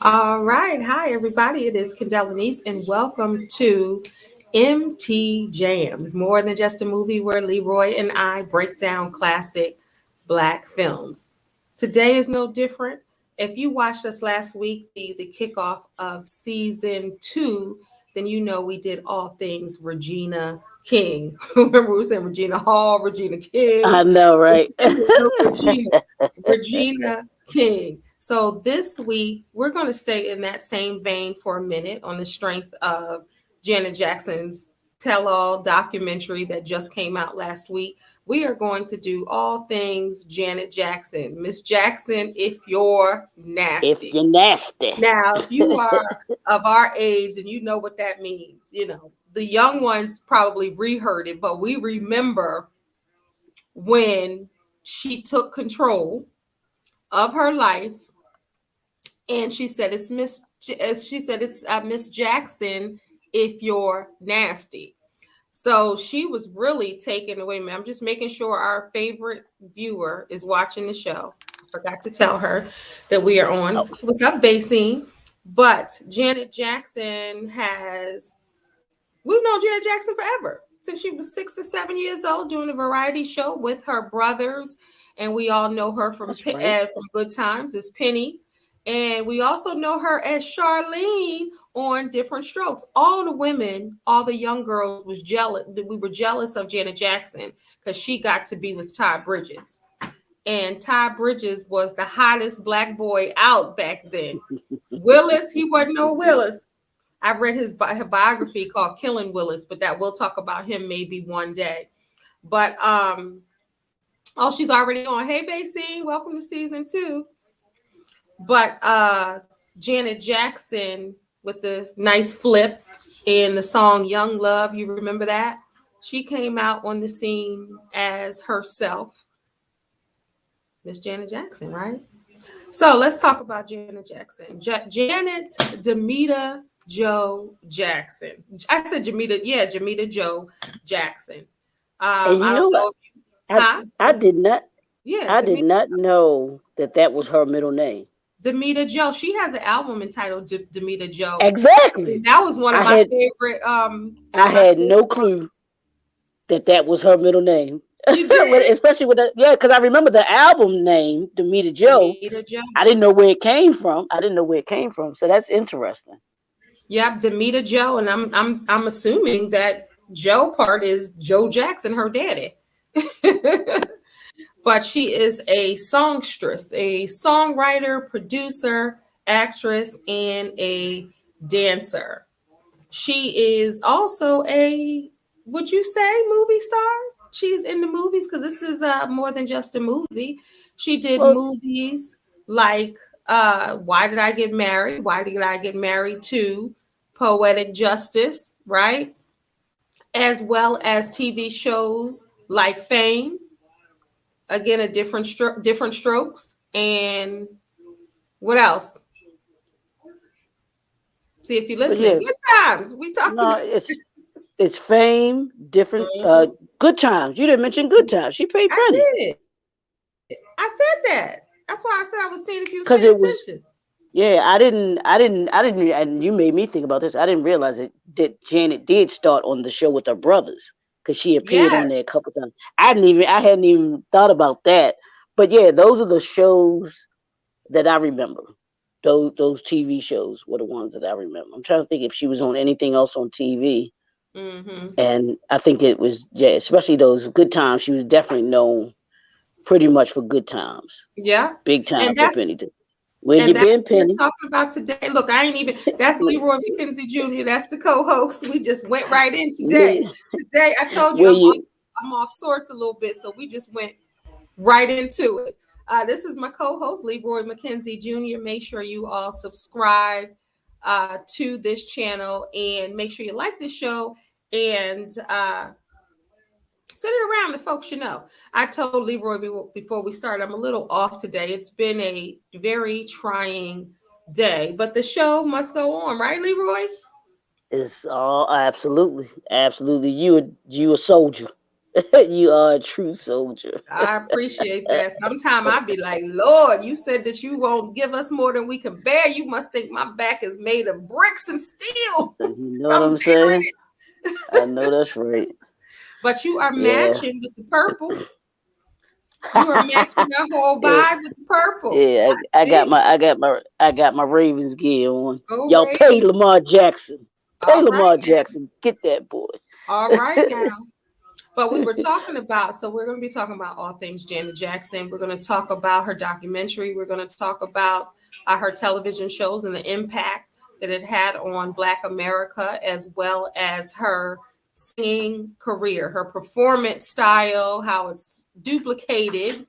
All right. Hi, everybody. It is Kendell Lenice, and welcome to MT Jams, more than just a movie where Leroy and I break down classic Black films. Today is no different. If you watched us last week, the kickoff of season 2, then you know we did all things Regina King. Remember, we were saying Regina Hall, Regina I King, know, right? Regina, Regina King. So this week, we're going to stay in that same vein for a minute on the strength of Janet Jackson's Tell All documentary that just came out last week. We are going to do all things Janet Jackson. Miss Jackson, if you're If nasty. you're nasty. Now, if you are of our age and you know what that means, the young ones probably reheard it, but we remember when she took control of her life and she said it's Miss Jackson if you're nasty. So she was really taken away. Man, I'm just making sure our favorite viewer is watching the show. I forgot to tell her that we are on. Oh, What's up, Basine? But Janet Jackson we've known Janet Jackson forever, since she was 6 or 7 years old, doing a variety show with her brothers. And we all know her that's right. from Good Times as Penny. And we also know her as Charlene on Different Strokes. All the women, all the young girls was jealous. We were jealous of Janet Jackson because she got to be with Ty Bridges. And Ty Bridges was the hottest black boy out back then. Willis, he wasn't no Willis. I read his biography called Killing Willis, but that we'll talk about him maybe one day. But oh, she's already on. Hey, Basine, welcome to season 2. But Janet Jackson with the nice flip in the song Young Love, you remember that? She came out on the scene as herself, Miss Janet Jackson, right? So let's talk about Janet Jackson. Janet Demita Joe Jackson. I said Jamita Joe Jackson. And you I know don't what? know if you, I huh? I did not Yeah, I did not know that was her middle name. Demita Joe. She has an album entitled Demita Joe. Exactly. And that was one of I my had favorite. I My had no favorite. clue that was her middle name. You did Especially with because I remember the album name, Demita Joe. Demita Joe. I didn't know where it came from. I didn't know where it came from. So that's interesting. Yep, Demita Joe, and I'm assuming that Joe part is Joe Jackson, her daddy. But she is a songstress, a songwriter, producer, actress, and a dancer. She is also would you say, movie star? She's in the movies because this is more than just a movie. She did Well, movies like Why Did I Get Married? Why Did I Get Married to? Poetic Justice, right? As well as TV shows like Fame, again, a different strokes. And what else? See if you're but listening. yeah, Good times. We talked no, about. it's Fame, different Mhm. Good Times. You didn't mention Good Times. She paid I Penny did. I said that. That's why I said I was seeing if you was because paying it was. attention. Yeah, I didn't, and you made me think about this. I didn't realize that Janet did start on the show with her brothers because she appeared on Yes. there a couple times. I hadn't even thought about that. But yeah, those are the shows that I remember. Those TV shows were the ones that I remember. I'm trying to think if she was on anything else on TV, Mm-hmm. and I think it was, yeah, especially those Good Times. She was definitely known pretty much for Good Times, Yeah. big time And for that's Penny. Where And you that's been, what we're Penny? talking about today. Look, I ain't even, that's Leroy Mckenzie Jr. That's the co-host. We just went right in today. Where, Today, I told you where you? I'm off sorts a little bit, so we just went right into it. This is my co-host, Leroy Mckenzie Jr. Make sure you all subscribe to this channel and make sure you like this show and send it around to folks you know. I told Leroy before we started, I'm a little off today. It's been a very trying day, but the show must go on, right, Leroy? It's all absolutely, absolutely. You a soldier. You are a true soldier. I appreciate that. Sometimes I be like, Lord, you said that you won't give us more than we can bear. You must think my back is made of bricks and steel. You know So what I'm I'm bearing saying? it. I know that's right. But you are Yeah. matching with the purple. You are matching that whole Yeah. vibe with the purple. Yeah. I I got see. my I got my Ravens gear on. Go Y'all pay Ravens. Lamar Jackson. Pay All right Lamar now. Jackson. Get that boy. All right now. But we were talking about, so we're going to be talking about all things Janet Jackson. We're going to talk about her documentary. We're going to talk about her television shows and the impact that it had on Black America, as well as her singing career, her performance style, how it's duplicated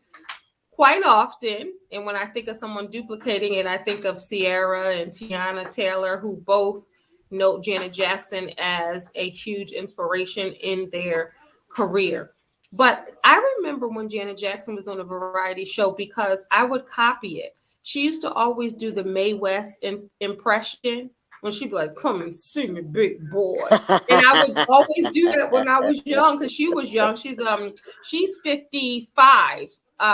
quite often. And when I think of someone duplicating it, I think of Sierra and Tiana Taylor, who both note Janet Jackson as a huge inspiration in their career. But I remember when Janet Jackson was on a variety show because I would copy it. She used to always do the Mae West impression when she'd be like, "Come and see me, big boy." And I would always do that when I was young because she was young. She's 55.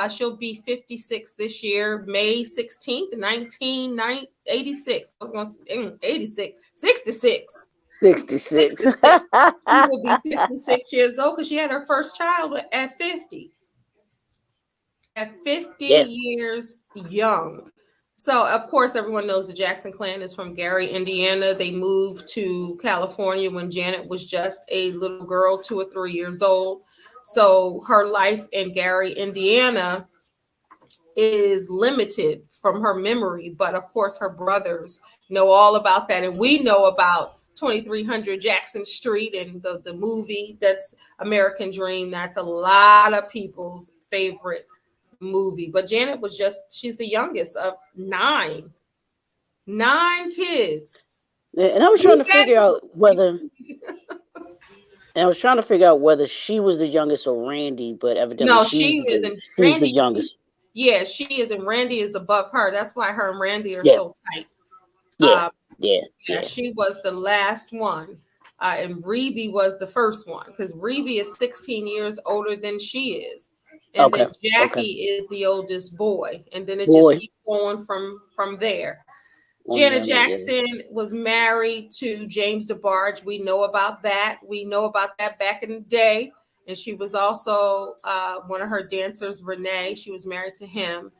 She'll be 56 this year, May 16th, 1986. I was going to say 86, 66. 66. 66. She will be 56 years old because she had her first child at 50. At 50 Yeah. years young. So, of course, everyone knows the Jackson clan is from Gary, Indiana. They moved to California when Janet was just a little girl, 2 or 3 years old. So, her life in Gary, Indiana is limited from her memory, but of course her brothers know all about that, and we know about 2300 Jackson Street and the movie that's American Dream. That's a lot of people's favorite movie. But Janet was she's the youngest of nine kids. And I was trying to figure out whether she was the youngest or Randy, but evidently No, she isn't. she's the Randy, youngest. yeah, she is, and Randy is above her. That's why her and Randy are Yeah. so tight. Yeah. Uh, Yeah. Yeah, she was the last one. And Rebe was the first one because Rebe is 16 years older than she is. And Okay. then Okay. Jackie is the oldest boy. And then it just Boy. keeps going from there. On Janet down there, yeah. Jackson was married to James DeBarge. We know about that. We know about that back in the day. And she was also one of her dancers, Renee. She was married to him,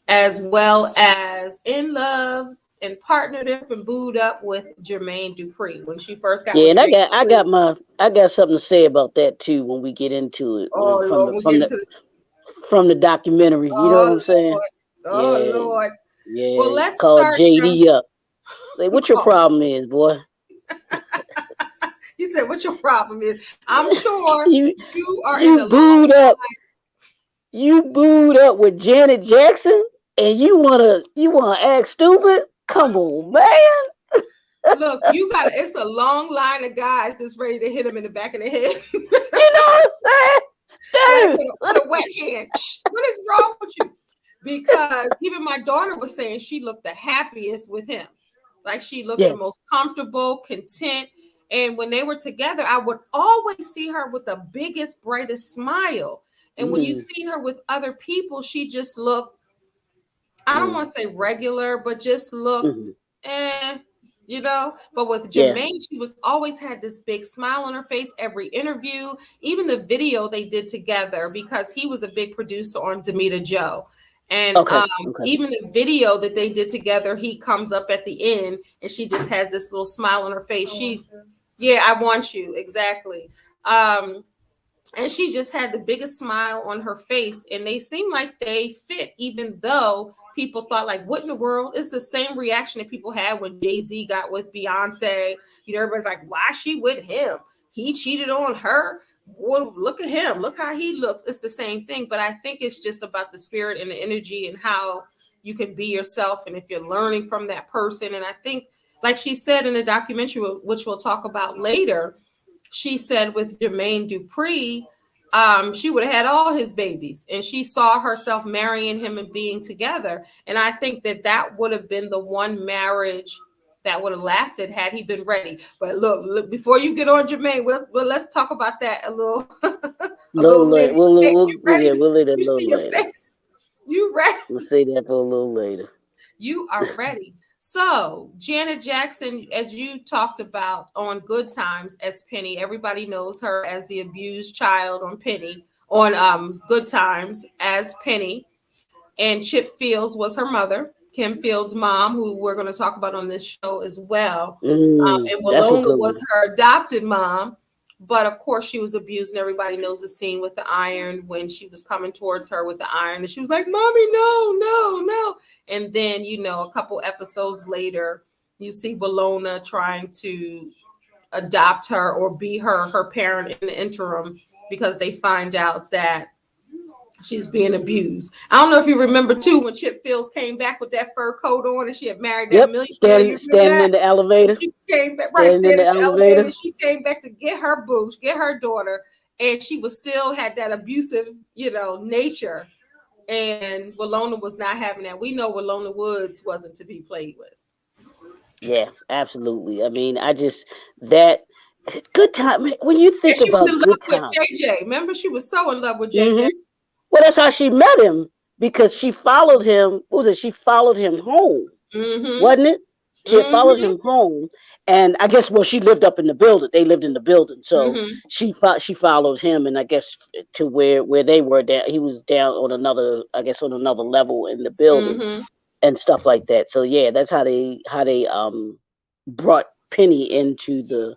as well as in love and partnered up and booed up with Jermaine Dupri when she first got Yeah, with and Jermaine Dupri. I got something to say about that too when we get into it Oh from Lord, we'll get into from the documentary. You know what oh I'm saying? Lord, oh Yeah. Lord. Well, Yeah. let's Call start from JD up. Like, what your problem is, boy? you said what your problem is. I'm sure you you are in you a long booed up. You booed up with Janet Jackson, and you wanna act stupid? Come on, man. look, it's a long line of guys that's ready to hit him in the back of the head. You know what I'm Like saying, dude? with a wet hand. What is wrong with you? Because even my daughter was saying she looked the happiest with him. Like she looked the Yeah. most comfortable, content. And when they were together, I would always see her with the biggest, brightest smile. And when you Mm, see her with other people, she just looked, I don't want to say regular, but just looked, mm, eh, But with yeah. Jermaine, she was always had this big smile on her face every interview, even the video they did together, because he was a big producer on Demita Joe. And Okay. Okay. even the video that they did together, he comes up at the end and she just has this little smile on her face. Yeah, I want you. Exactly. And she just had the biggest smile on her face, and they seemed like they fit, even though people thought, like, what in the world? It's the same reaction that people had when Jay-Z got with Beyonce. Everybody's like, why is she with him? He cheated on her. Well, look at him, look how he looks. It's the same thing, but I think it's just about the spirit and the energy and how you can be yourself, and if you're learning from that person. And I think, like she said in the documentary, which we'll talk about later, she said with Jermaine Dupri, she would have had all his babies, and she saw herself marrying him and being together. And I think that would have been the one marriage that would have lasted had he been ready. But look before you get on Jermaine, well, let's talk about that a little a little later. You ready? We'll leave that a You see little your later. face. You ready? We'll say that for a little later. You are ready. So, Janet Jackson, as you talked about on Good Times as Penny, everybody knows her as the abused child on Penny, on Good Times as Penny. And Chip Fields was her mother, Kim Fields' mom, who we're going to talk about on this show as well. And That's a Walona good was one. her adopted mom. But of course, she was abused, and everybody knows the scene with the iron when she was coming towards her with the iron, and she was like, "Mommy, no, no, no!" And then, a couple episodes later, you see Walona trying to adopt her or be her parent in the interim because they find out that she's being abused. I don't know if you remember too when Chip Fields came back with that fur coat on and she had married that Yep, millionaire. You remember standing that? in the elevator. She came back, right, Standing in standing the in the elevator. elevator. She came back to get her boo, get her daughter, and she was still had that abusive, nature. And Walona was not having that. We know Walona Woods wasn't to be played with. Yeah, absolutely. I mean, that Good Time. When you And think she was in about love Good with Time, JJ. Remember, she was so in love with JJ. well, that's how she met him because she followed him. What was it? She followed him home, Mm-hmm. wasn't it? She had followed Mm-hmm. him home, and I guess she lived up in the building. They lived in the building, so Mm-hmm. she followed him, and I guess to where they were down. He was down on another, I guess, on another level in the building Mm-hmm. and stuff like that. So yeah, that's how they brought Penny into the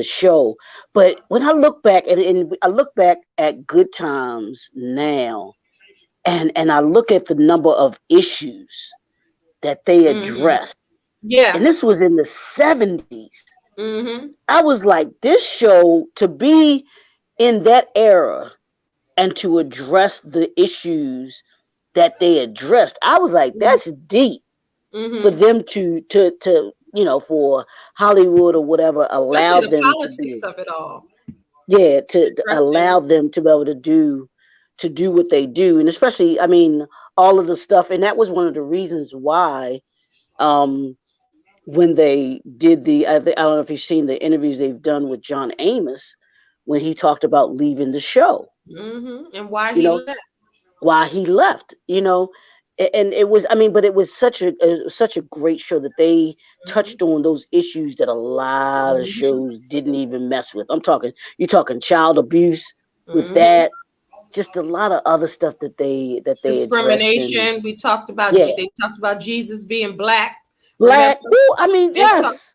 show. But when I look back and I look back at Good Times now, and I look at the number of issues that they Mm-hmm. addressed, and Yeah. this was in the 70s. Mm-hmm. I was like, this show to be in that era and to address the issues that they addressed, I was like, that's deep for Mm-hmm. them for Hollywood or whatever Especially allow the them to politics do. of it all. Yeah, to Addressing. allow them to be able to do what they do, and especially, I mean, all of the stuff, and that was one of the reasons why, um, when they did I don't know if you've seen the interviews they've done with John Amos when he talked about leaving the show, Mm-hmm. And why you he know, left. why he left, and it was, I mean, but it was such a great show that they Mm-hmm. touched on those issues that a lot of Mm-hmm. shows didn't even mess with. You're talking child abuse with Mm-hmm. that, just a lot of other stuff that they addressed. And Discrimination. yeah, They talked about Jesus being black. Remember, black. Ooh, I mean, they talked yes,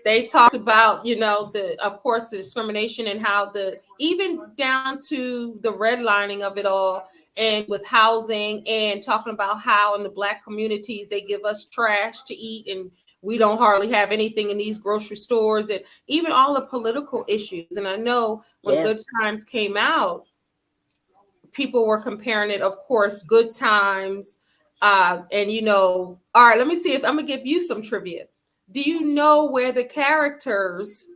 they talked about, the of course the discrimination and how the even down to the redlining of it all, and with housing, and talking about how in the black communities they give us trash to eat, and we don't hardly have anything in these grocery stores, and even all the political issues. And I know when yeah, Good Times came out, people were comparing it, of course, Good Times. And all right, let me see if I'm gonna give you some trivia. Do you know where the characters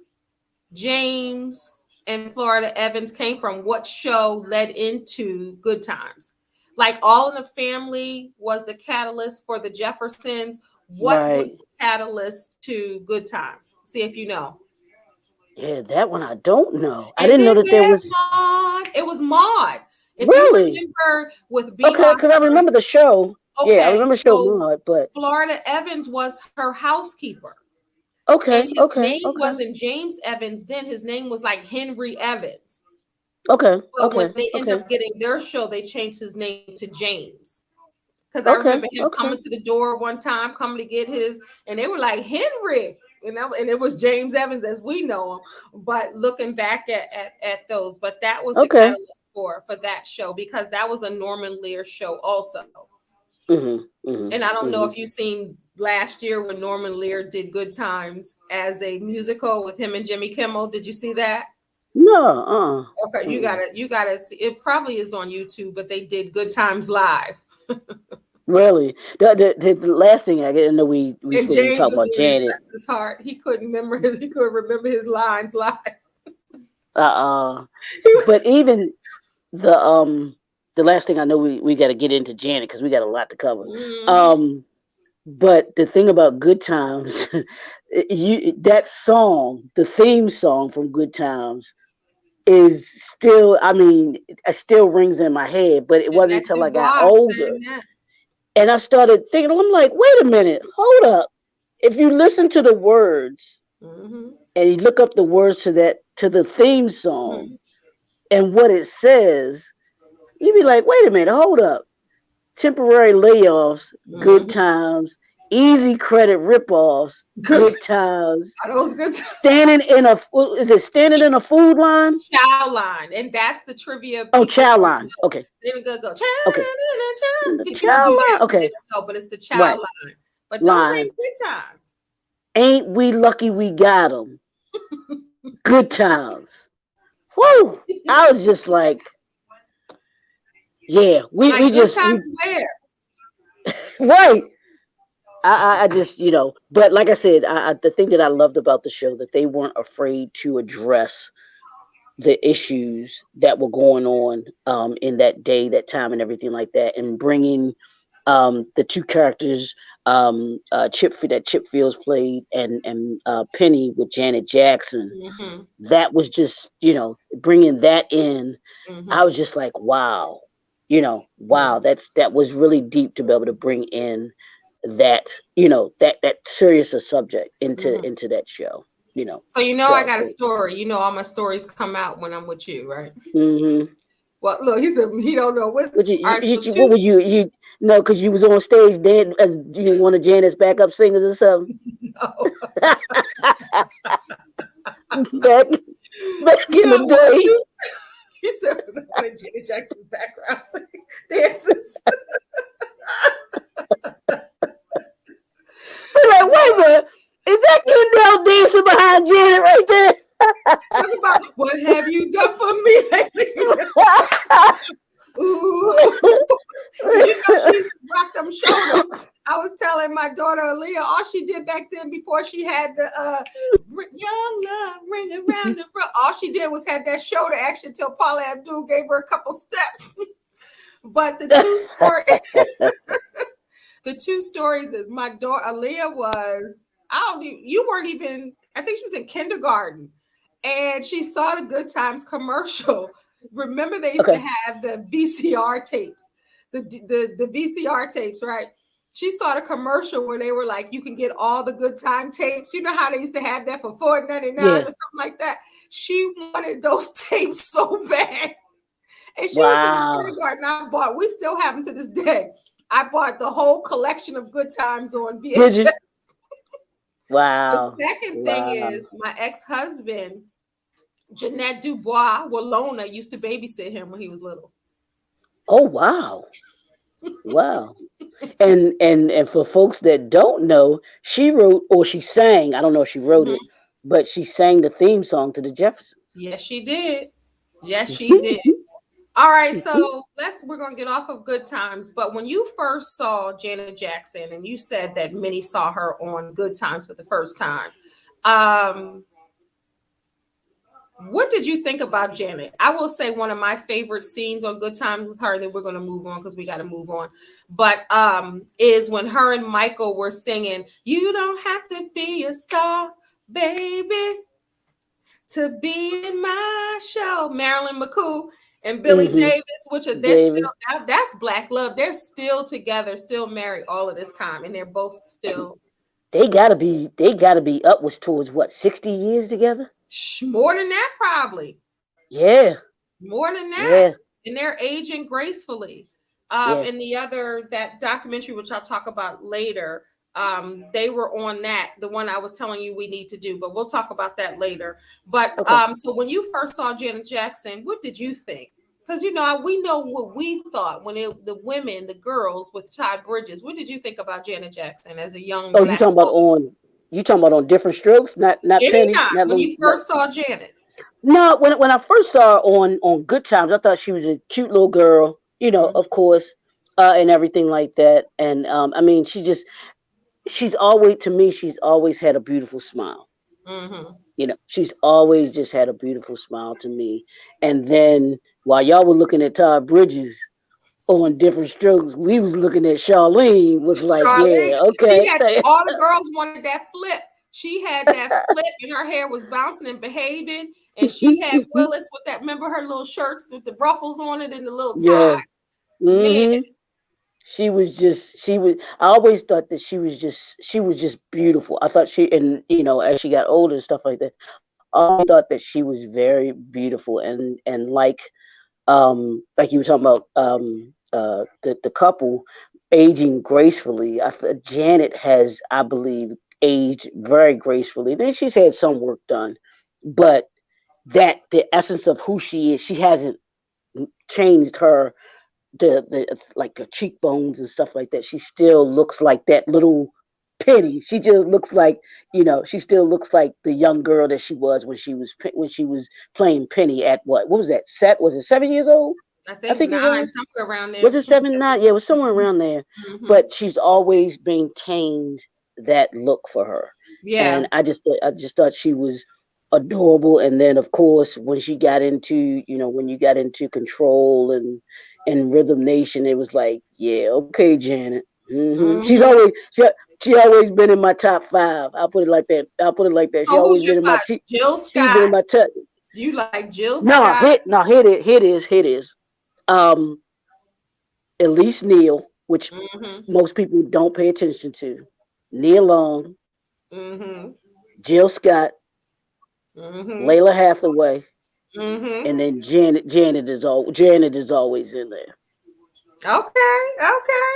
James and Florida Evans came from? What show led into Good Times? Like All in the Family was the catalyst for the Jeffersons. What was right. the catalyst to Good Times? See if you know. Yeah, that one I don't know. I And didn't then know that there there's was Maud. It was Maud. If you really. remember with Okay, Bebop, because I remember the show. Yeah, I okay, remember show so Maud, but Florida Evans was her housekeeper. And okay, his okay, name okay, wasn't James Evans then, his name was like Henry Evans. okay, But when okay, they end okay, up getting their show, they changed his name to James. Because I okay, remember him okay. coming to the door one time, coming to get his, and they were like, Henry. And it was James Evans as we know him. But looking back at those, but that was the Okay. catalyst for that show, because that was a Norman Lear show also. Mhm. Mhm. And I don't know Mhm. if you've seen last year when Norman Lear did Good Times as a musical with him and Jimmy Kimmel. Did you see that? No. Okay, Mm-mm. you gotta see. It probably is on YouTube, but they did Good Times live, Really. The last thing I get, I know we and supposed to be James talking was about in there. Janet. Bless his heart. He couldn't remember his lines live. He But was. even the the last thing I know, we got to get into Janet because we got a lot to cover. Mhm. Um, But the thing about Good Times, that song, the theme song from Good Times, is still, I mean, it still rings in my head. But it wasn't Jeanette until I got Dubois older sang that. and I started thinking, I'm like, wait a minute, hold up. If you listen to the words Mm-hmm. and you look up the words to the theme song Mm-hmm. and what it says, you be like, wait a minute, hold up. Temporary layoffs, good Mm-hmm. times, easy credit ripoffs, Good. good times. Are those good? Standing in a food line? Child line, and that's the trivia Oh, people child don't line. know. Okay. They don't go Okay. People Child do line. that, but they Okay. don't know. But it's the child Right. line. But those Line. ain't good times. Ain't we lucky we got them? Good times. Woo! I was just like, yeah, we Like good just we times where? right. I just but like I said, the thing that I loved about the show that they weren't afraid to address the issues that were going on in that day, that time, and everything like that, and bringing the two characters, Chip Fields played, and Penny with Janet Jackson. Mm-hmm. That was just bringing that in. I Mm-hmm. was just like, wow, wow, Mm-hmm. that was really deep to be able to bring in that that serious a subject Mm-hmm. into that show. So I So got a story. All my stories come out when I'm with you, right? mm-hmm. Well, look, he said he don't know what. Would All right, so what two. would you know? Because you was on stage then as one of Janet's backup singers or something. No, back back in the what day. two? He said one of Janet Jackson's background dances. We're like, wait a No, minute, is that Kendell dancing behind Janet right there? talk about what have you done for me lately? Ooh, because she used to rock them shoulders. I was telling my daughter Aaliyah, all she did back then before she had the young love ring around the front, all she did was had that shoulder action till Paula Abdul gave her a couple steps. But the two stories is my daughter Aaliyah was, you weren't even, I think she was in kindergarten, and she saw the Good Times commercial. Remember they used to Okay. have the VCR tapes, the VCR tapes, right? She saw the commercial where they were like, you can get all the Good Time tapes. You know how they used to have that for $4.99 or Yeah. something like that. She wanted those tapes so bad. And she was in the Wow. kindergarten. We still have them to this day. I bought the whole collection of Good Times on Did VHS. you? The Wow. second thing Wow. is my ex-husband, Jeanette Dubois, Walona, used to babysit him when he was little. Oh wow. Wow. And for folks that don't know, she wrote or she sang, I don't know if she wrote it, Mhm. but she sang the theme song to the Jeffersons. Yes, she did. Yes, she did. All right, so we're gonna get off of Good Times. But when you first saw Janet Jackson, and you said that many saw her on Good Times for the first time, um, what did you think about Janet? I will say one of my favorite scenes on Good Times with her, that we're gonna move on because we gotta move on. But is when her and Michael were singing, "You don't have to be a star, baby, to be in my show." Marilyn McCoo and Billy Mm-hmm. Davis, which are they're still, Davis. that's Black love. They're still together, still married all of this time, and they're both still They gotta be upwards towards what, 60 years together? more than that, probably Yeah. more than that, Yeah. and they're aging gracefully. Yeah. And the other, that documentary, which I'll talk about later, they were on that, the one I was telling you we need to do, but we'll talk about that later. But Okay. so when you first saw Janet Jackson, what did you think? Because we know what we thought when the women, the girls with Todd Bridges. What did you think about Janet Jackson as a young Oh, Black woman? you talking about on different strokes, not Penny, Anytime not when Louis. you first saw Janet. No, when I first saw her on Good Times, I thought she was a cute little girl, Mm-hmm. of course, and everything like that. And I mean, she's always had a beautiful smile. Mm-hmm. She's always just had a beautiful smile to me. And then while y'all were looking at Todd Bridges, on Different Strokes, we was looking at Charlene, was like, Charlene, yeah, she okay. had all the girls wanted that flip. She had that flip, and her hair was bouncing and behaving. And she had Willis with that. Remember her little shirts with the ruffles on it and the little tie. Yeah. Man, Hmm. I always thought that she was just beautiful. I thought she, and as she got older and stuff like that, I always thought that she was very beautiful, and like you were talking about, the couple aging gracefully. Janet has, I believe, aged very gracefully. Then she's had some work done, but that the essence of who she is, she hasn't changed her, the like the cheekbones and stuff like that. She still looks like that little Penny. She just looks like, she still looks like the young girl that she was when she was playing Penny at what was that set? Was it 7 years old? I I think think it 9, was. somewhere around there. Was it 7, 9? Yeah, it was somewhere around there. Mm-hmm. But she's always maintained that look for her, Yeah. and I just thought she was adorable. And then, of course, when she got into, when you got into Control and Rhythm Nation, it was like, yeah, okay, Janet. She's Mm-hmm. always she always been in my top five. I'll put it like that. I'll put it like that. She So who's always your been in my five? Jill she's been Scott. in my top. You like Jill No, Scott? hit is. Um, Elise Neal, which Mm-hmm. most people don't pay attention to. Neil Long, Mm-hmm. Jill Scott, Mm-hmm. Layla Hathaway, Mm-hmm. and then Janet is always in there. Okay. Okay.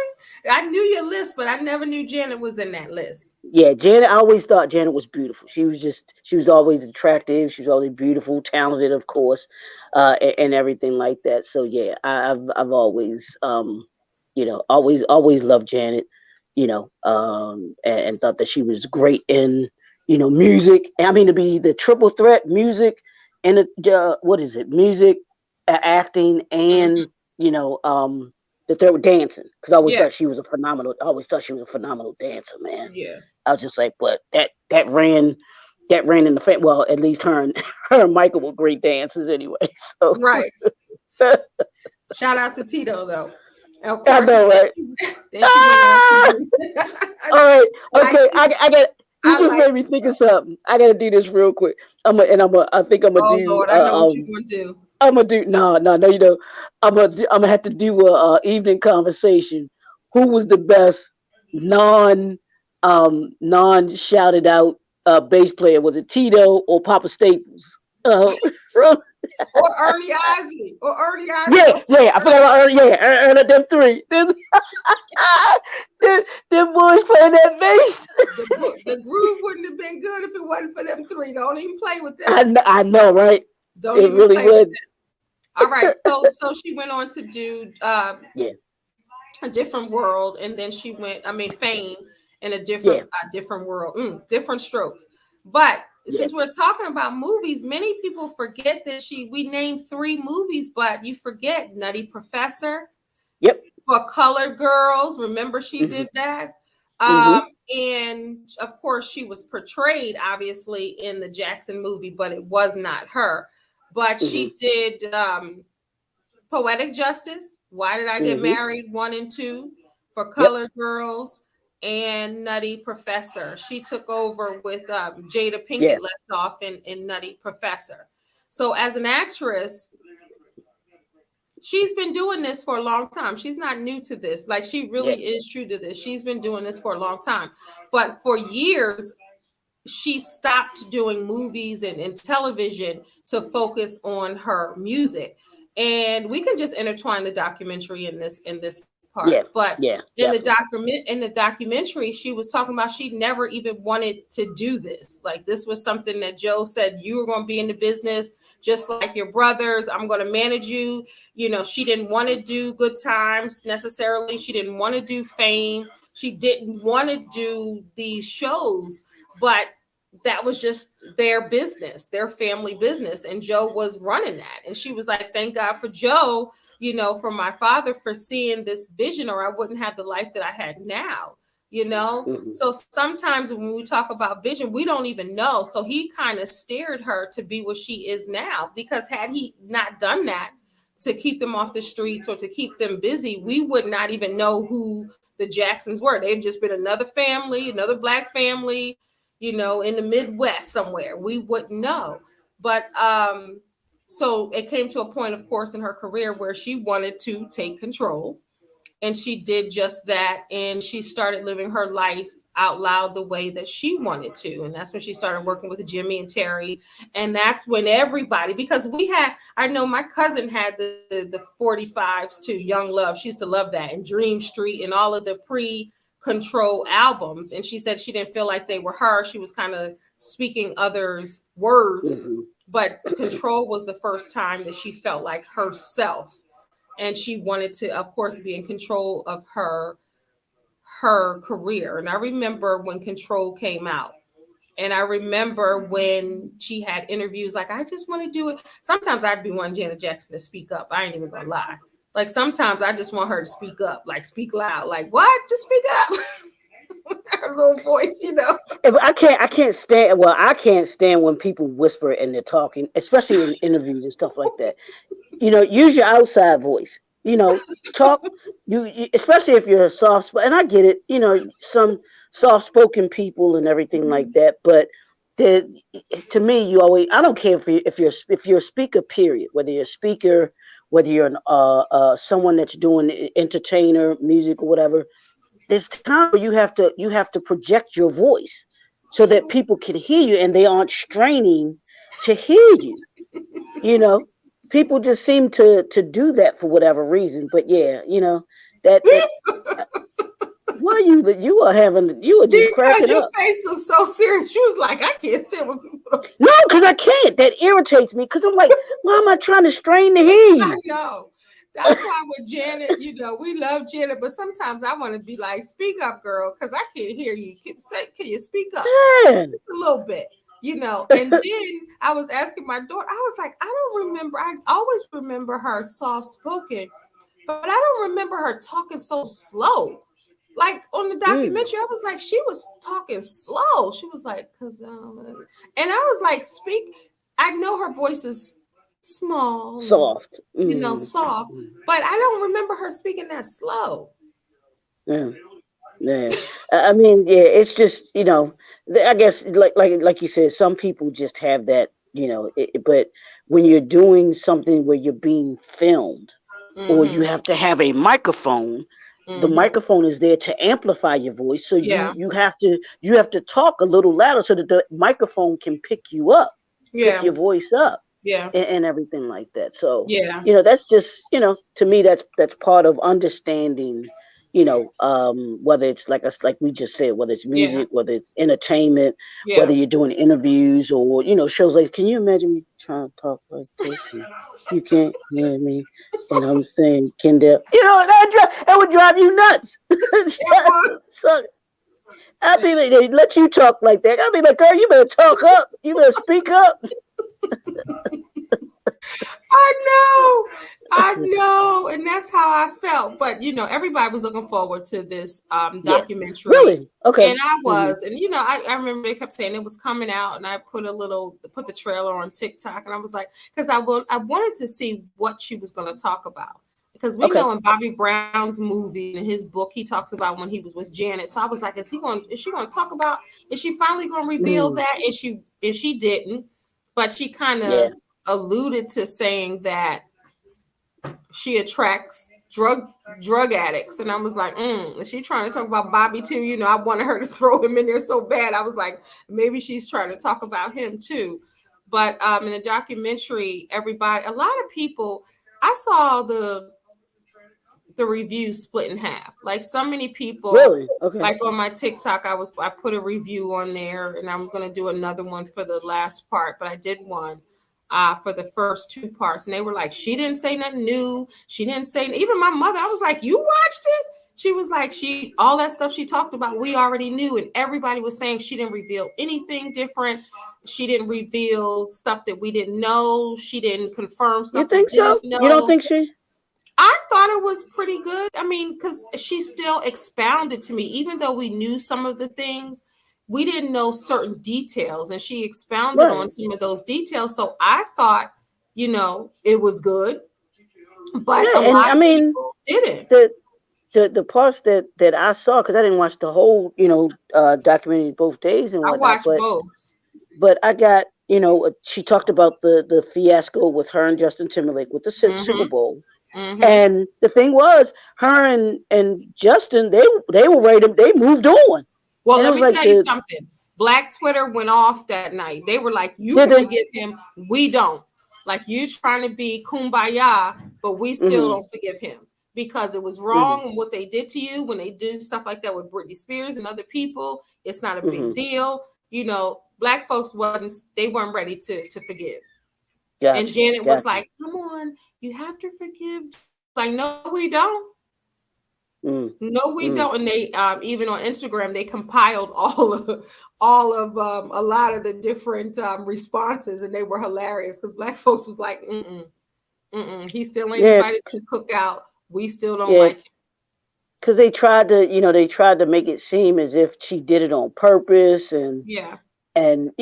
I knew your list, but I never knew Janet was in that list. Yeah, Janet. I always thought Janet was beautiful. She was always attractive. She was always beautiful, talented, of course, and everything like that. So yeah, I've always, always loved Janet, and thought that she was great in, music. I mean, to be the triple threat, music and what is it, music, acting, Mm-hmm. and that they were dancing, because Yeah. I always thought she was a phenomenal dancer, man. Yeah. I was just like, but that ran in the family. Well, at least her and Michael were great dancers anyway. So Right. Shout out to Tito though. And of I course, know, right? then she went on to Ah! do. All right, Like okay. Tito, I got. You I just like. made me think of something. I got to do this real quick. I think I'm gonna Oh do. Lord, I know what you're gonna do. I'm gonna do. No. I'm gonna have to do a evening conversation. Who was the best non non shouted out bass player? Was it Tito or Papa Staples? From Or Ernie Isley. Or Ernie Isley. yeah. I forgot about them three. Them boys playing that bass. The groove wouldn't have been good if it wasn't for them three. Don't even play with them. I know, right? Don't It even really play with would. them. All right. So she went on to do Yeah, a different world, and then she went. I mean, fame in yeah, a different world, different strokes. But yeah. since we're talking about movies, many people forget that we named 3 movies, but you forget Nutty Professor Yep. for Colored Girls. Remember, she Hmm. did that. Hmm. And of course, she was portrayed obviously in the Jackson movie, but it was not her. But Hmm. she did Poetic Justice, Why Did I Get Hmm. Married, 1 and 2, for Yep. Colored Girls, and Nutty Professor. She took over with Jada Yeah. Pinkett left off in Nutty Professor. So as an actress, she's been doing this for a long time. She's not new to this. Like, she Yeah. really is true to this. She's been doing this for a long time. But for years, she stopped doing movies and television to focus on her music. And we can just intertwine the documentary in this part. Yeah. But Yeah. in the Definitely. documentary, she was talking about she never even wanted to do this. Like, this was something that Joe said, you were going to be in the business just like your brothers. I'm going to manage you. She didn't want to do Good Times necessarily. She didn't want to do Fame. She didn't want to do these shows, but that was just their business, their family business. And Joe was running that. And she was like, thank God for Joe, for my father, for seeing this vision, or I wouldn't have the life that I had now. Hmm. So sometimes when we talk about vision, we don't even know. So he kind of steered her to be what she is now, because had he not done that, to keep them off the streets or to keep them busy, we would not even know who the Jacksons were. They've just been another family, another Black family, in the Midwest somewhere. We wouldn't know. But so it came to a point, of course, in her career where she wanted to take control. And she did just that. And she started living her life out loud the way that she wanted to. And that's when she started working with Jimmy and Terry. And that's when everybody, because I know my cousin had the 45s to Young Love. She used to love that, and Dream Street and all of the pre-Control albums. And she said she didn't feel like they were her. She was kind of speaking others' words. Mm-hmm. But Control was the first time that she felt like herself. And she wanted to, of course, be in control of her career. And I remember when Control came out. And I remember when she had interviews like, I just want to do it. Sometimes I'd be wanting Janet Jackson to speak up. I ain't even gonna lie. Like sometimes I just want her to speak up, like speak loud. Like, what? Just speak up. Her little voice, I can't stand. Well, I can't stand when people whisper and they're talking, especially in interviews and stuff like that. Use your outside voice. Talk. You especially if you're a soft, and I get it. Some soft-spoken people and everything like that. But to me, I don't care if you're a speaker. Period. Whether you're a speaker, whether you're someone that's doing entertainer, music, or whatever. There's time where you have to project your voice so that people can hear you and they aren't straining to hear you. People just seem to do that for whatever reason. But yeah, that why you are just cracking your up. face looks so serious. She was like, I can't stand when people don't say. No, because I can't. That irritates me because I'm like, why am I trying to strain to hear you? I know. That's why with Janet, we love Janet, but sometimes I want to be like, speak up, girl, because I can't hear you. Can you speak up? Man. Just a little bit, And then I was asking my daughter, I was like, I don't remember. I always remember her soft spoken, but I don't remember her talking so slow. Like on the documentary, I was like, she was talking slow. She was like, and I was like, I know her voice is small, soft, soft, but I don't remember her speaking that slow. Yeah. I mean, yeah, it's just I guess like you said, some people just have that, but when you're doing something where you're being filmed, or you have to have a microphone. The microphone is there to amplify your voice, so you have to talk a little louder so that the microphone can pick you up, pick your voice up. And everything like that. So that's just to me that's part of understanding, whether it's like we just said, whether it's music, whether it's entertainment, whether you're doing interviews or shows like, can you imagine me trying to talk like this and you can't hear me and I'm saying Kendell, that would drive you nuts. So, I'd be like, they let you talk like that. I'd be like, girl, you better talk up, you better speak up. I know, and that's how I felt. But everybody was looking forward to this documentary. Really? Okay. And I was, and I remember they kept saying it was coming out, and I put the trailer on TikTok, and I was like, because I wanted to see what she was going to talk about. Because we know in Bobby Brown's movie, in his book, he talks about when he was with Janet. So I was like, is she going to talk about? Is she finally going to reveal that? And she didn't, but she kind of alluded to saying that she attracts drug addicts, and I was like, is she trying to talk about Bobby too? I wanted her to throw him in there so bad. I was like, maybe she's trying to talk about him too. But in the documentary, a lot of people, I saw the reviews split in half. Like so many people, really? Okay. Like on my TikTok, I put a review on there, and I'm going to do another one for the last part, but I did one for the first two parts, and they were like, she didn't say nothing new. She didn't say, even my mother, I was like, you watched it? She was like, all that stuff she talked about, we already knew. And everybody was saying she didn't reveal anything different. She didn't reveal stuff that we didn't know. She didn't confirm stuff. You think so? You don't think she? I thought it was pretty good. I mean, because she still expounded to me, even though we knew some of the things, we didn't know certain details, and she expounded on some of those details. So I thought, it was good. but Yeah, a and lot I of mean people didn't. the parts that I saw, because I didn't watch the whole documentary both days and I whatnot, watched both. but I got she talked about the fiasco with her and Justin Timberlake with the Super Mm-hmm. Bowl. Mm-hmm. And the thing was, her and Justin, they were ready. They moved on, Well, and it let was me like tell you something. Black Twitter went off that night. They were like, "You did can they? forgive him. We don't. Like you trying to be kumbaya, but we still Mm-hmm, don't forgive him because it was mm-hmm, wrong and what they did to you when they do stuff like that with Britney Spears and other people. It's not a big mm-hmm. deal. Black folks weren't ready to forgive. And Got you, Janet was got you. like, "Come on, you have to forgive." Like, no, we don't. Mm, No, we mm. don't. And they even on Instagram they compiled all of a lot of the different responses, and they were hilarious because Black folks was like, "Mm-mm, mm-mm, he still ain't Yeah, invited to the cookout. We still don't yeah. like him." Because they tried to make it seem as if she did it on purpose, Yeah. and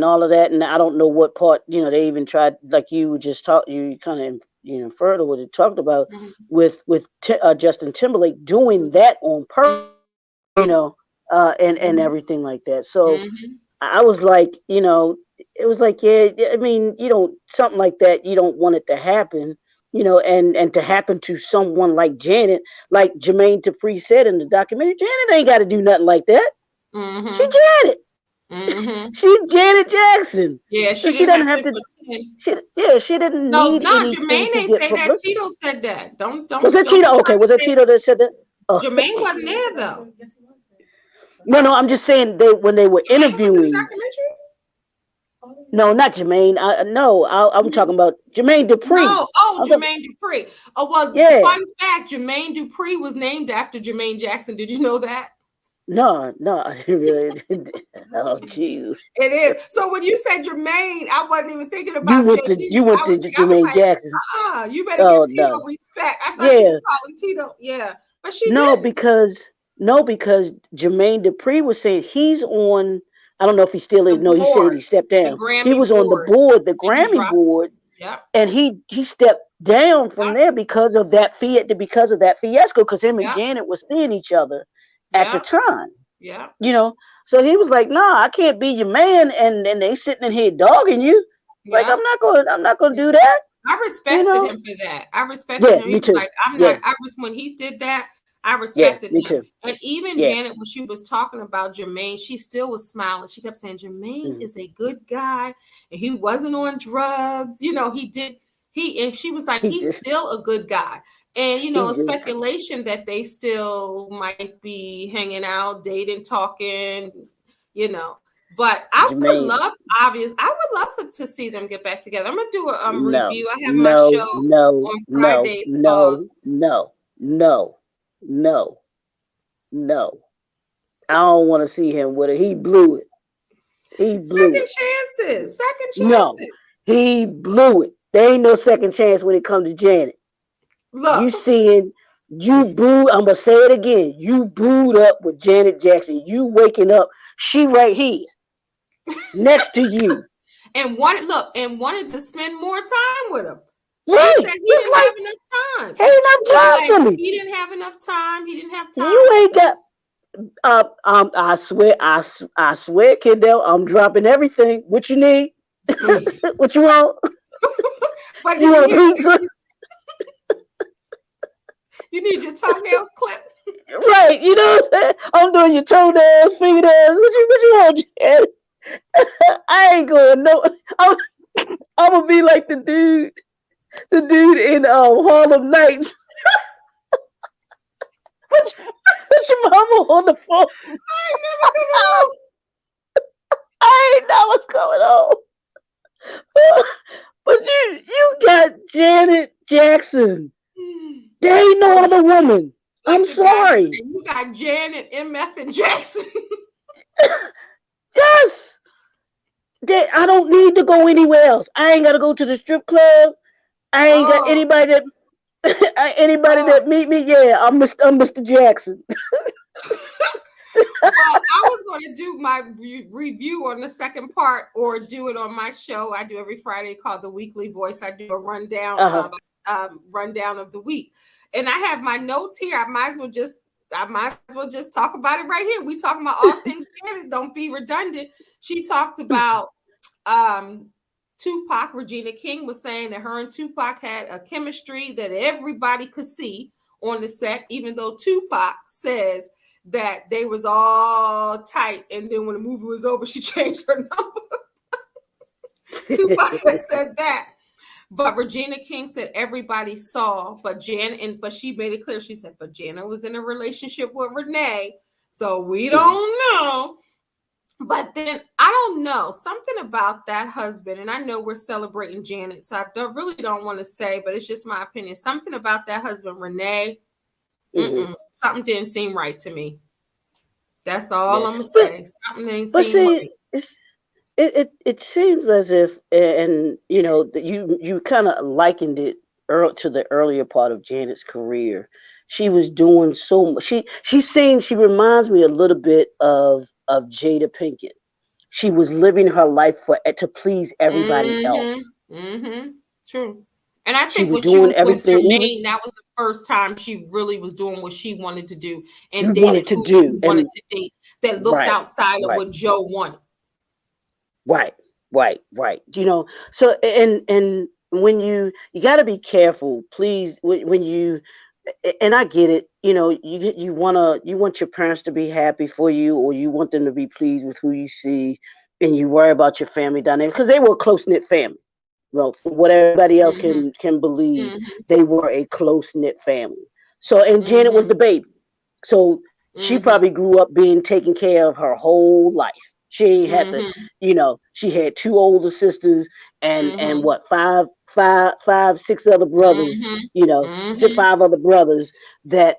all of that. And I don't know what part they even tried, like you just talked, you kind of further what it talked about Mm-hmm. with Justin Timberlake doing that on purpose, and Mm-hmm. everything like that. So Mm-hmm. I was like, it was like, yeah, I mean, something like that, you don't want it to happen, and to happen to someone like Janet, like Jermaine Dupri said in the documentary. Janet ain't got to do nothing like that. She Mm-hmm. Janet. Mm-hmm. She's Janet Jackson. Yeah, So she she didn't doesn't have have to to. pretend. She didn't No, need no, anything Jermaine to ain't get say that. publicity. Cheeto said that. Don't Was don't that don't Cheeto? try Okay, to was that say Cheeto that said that? Oh. Jermaine wasn't there though. No, I'm just saying when they were Jermaine was in the interviewing. documentary. No, not Jermaine. No, I'm talking about Jermaine Dupri. No, oh, I'm talking, Jermaine Dupri. Oh, well, yeah. fun fact, Jermaine Dupri was named after Jermaine Jackson. Did you know that? No, I didn't really. Oh, jeez. It is. So when you said Jermaine, I wasn't even thinking You about went to JD. you went I to was Jermaine like, Jackson. you better give Oh Tito no. respect. I thought she Yeah. was calling Tito. Yeah, but she No, didn't. because Jermaine Dupri was saying he's on. I don't know if he still The is. No, he said board, he stepped the down. He Grammy was on the board, board, the and he Grammy dropped. board, Yep, and he stepped down from yep, there because of that fiasco. Because him and yep, Janet were seeing each other at the yep, time. yep, You know, so he was like, "Nah, I can't be your man," and they sitting in here dogging you. Like yep. I'm not gonna do that. I You respected know? him for that. I respected Yeah, him. He me was too. like, I'm Yeah, not, when he did that, I yeah, respected me him. too. And even Yeah. Janet, when she was talking about Jermaine, she still was smiling. She kept saying, Jermaine Mm. is a good guy and he wasn't on drugs. And she was like, He he's just still a good guy. And, he a just speculation that they still might be hanging out, dating, talking, you know. But Jermaine. I would love to see them get back together. I'm gonna do a No, review. I have my no, show no, on no, Fridays called no, no, no, no, no. I don't want to see him with it. He blew it. He blew Second it. Chances. Second No, Chances. he blew it. There ain't no second chance when it comes to Janet. You Look, seeing, you booed, I'm going to say it again. You booed up with Janet Jackson. You waking up, she right here next to you. and wanted to spend more time with him. She Right. said he It's didn't like, have enough time. ain't She enough was time like, for me. he didn't have enough time. He didn't have time. You ain't got, I swear, Kendell, I'm dropping everything. What you need? What you want? But You did you want hear what pizza? she said? You need your toenails clipped. Right. You know what I'm saying? I'm doing your toenails, fingernails. What you want, Janet? I ain't going no. I'm, I'm gonna be like the dude in Harlem Nights. Put your mama on the phone. I ain't never gonna know. I ain't know what's going on. But you got Janet Jackson. There ain't no other woman. I'm Like the guy be sorry. saying, you got Janet, MF, and Jackson. Yes. I don't need to go anywhere else. I ain't gotta go to the strip club. I ain't got Oh, anybody oh. that meet me. Yeah, I'm Mr. Jackson. Well, I was going to do my review on the second part or do it on my show. I do every Friday called The Weekly Voice. I do a rundown of the week. And I have my notes here. I might as well just talk about it right here. We talking about all things Janet. Don't be redundant. She talked about Tupac. Regina King was saying that her and Tupac had a chemistry that everybody could see on the set, even though Tupac says that they was all tight, and then when the movie was over, she changed her number. Tupac said that. But Regina King said everybody saw, but she made it clear. She said, but Janet was in a relationship with Renee, so we don't know. But then I don't know something about that husband, and I know we're celebrating Janet, so I don't want to say, but it's just my opinion. Something about that husband, Renee, something didn't seem right to me. That's all I'm gonna say. Something ain't seem right. It seems as if, and you know, you kind of likened it to the earlier part of Janet's career. She was doing so much. She reminds me a little bit of Jada Pinkett. She was living her life to please everybody else. True. And I She think was when she doing was with everything. Jermaine, that was the first time she really was doing what she wanted to do and You dated wanted to who she do, wanted and to date that looked outside of what Joe wanted. Right. You know, so and when you got to be careful, please, when you, and I get it, you know, you want your parents to be happy for you, or you want them to be pleased with who you see, and you worry about your family dynamic because they were a close knit family. Well, from what everybody else can believe, they were a close knit family. So, and Janet was the baby, so she probably grew up being taken care of her whole life. She ain't had to, you know, she had two older sisters and what, six other brothers, you know, five other brothers that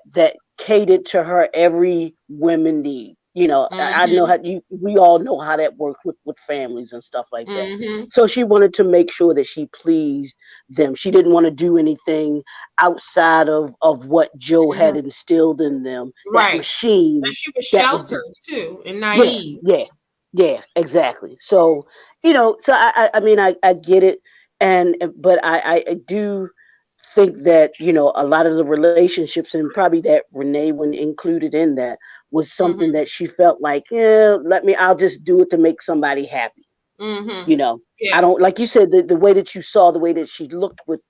catered to her every women need. You know, I know we all know how that works with families and stuff like that. So she wanted to make sure that she pleased them. She didn't want to do anything outside of what Joe had instilled in them. That machine. And she was That was sheltered too and naive. Yeah, exactly. So, you know, so I mean, I get it. But I do think that, you know, a lot of the relationships, and probably that Renee, when included in that, was something that she felt like, yeah, I'll just do it to make somebody happy. You know, I don't, like you said, the way that you saw, the way that she looked with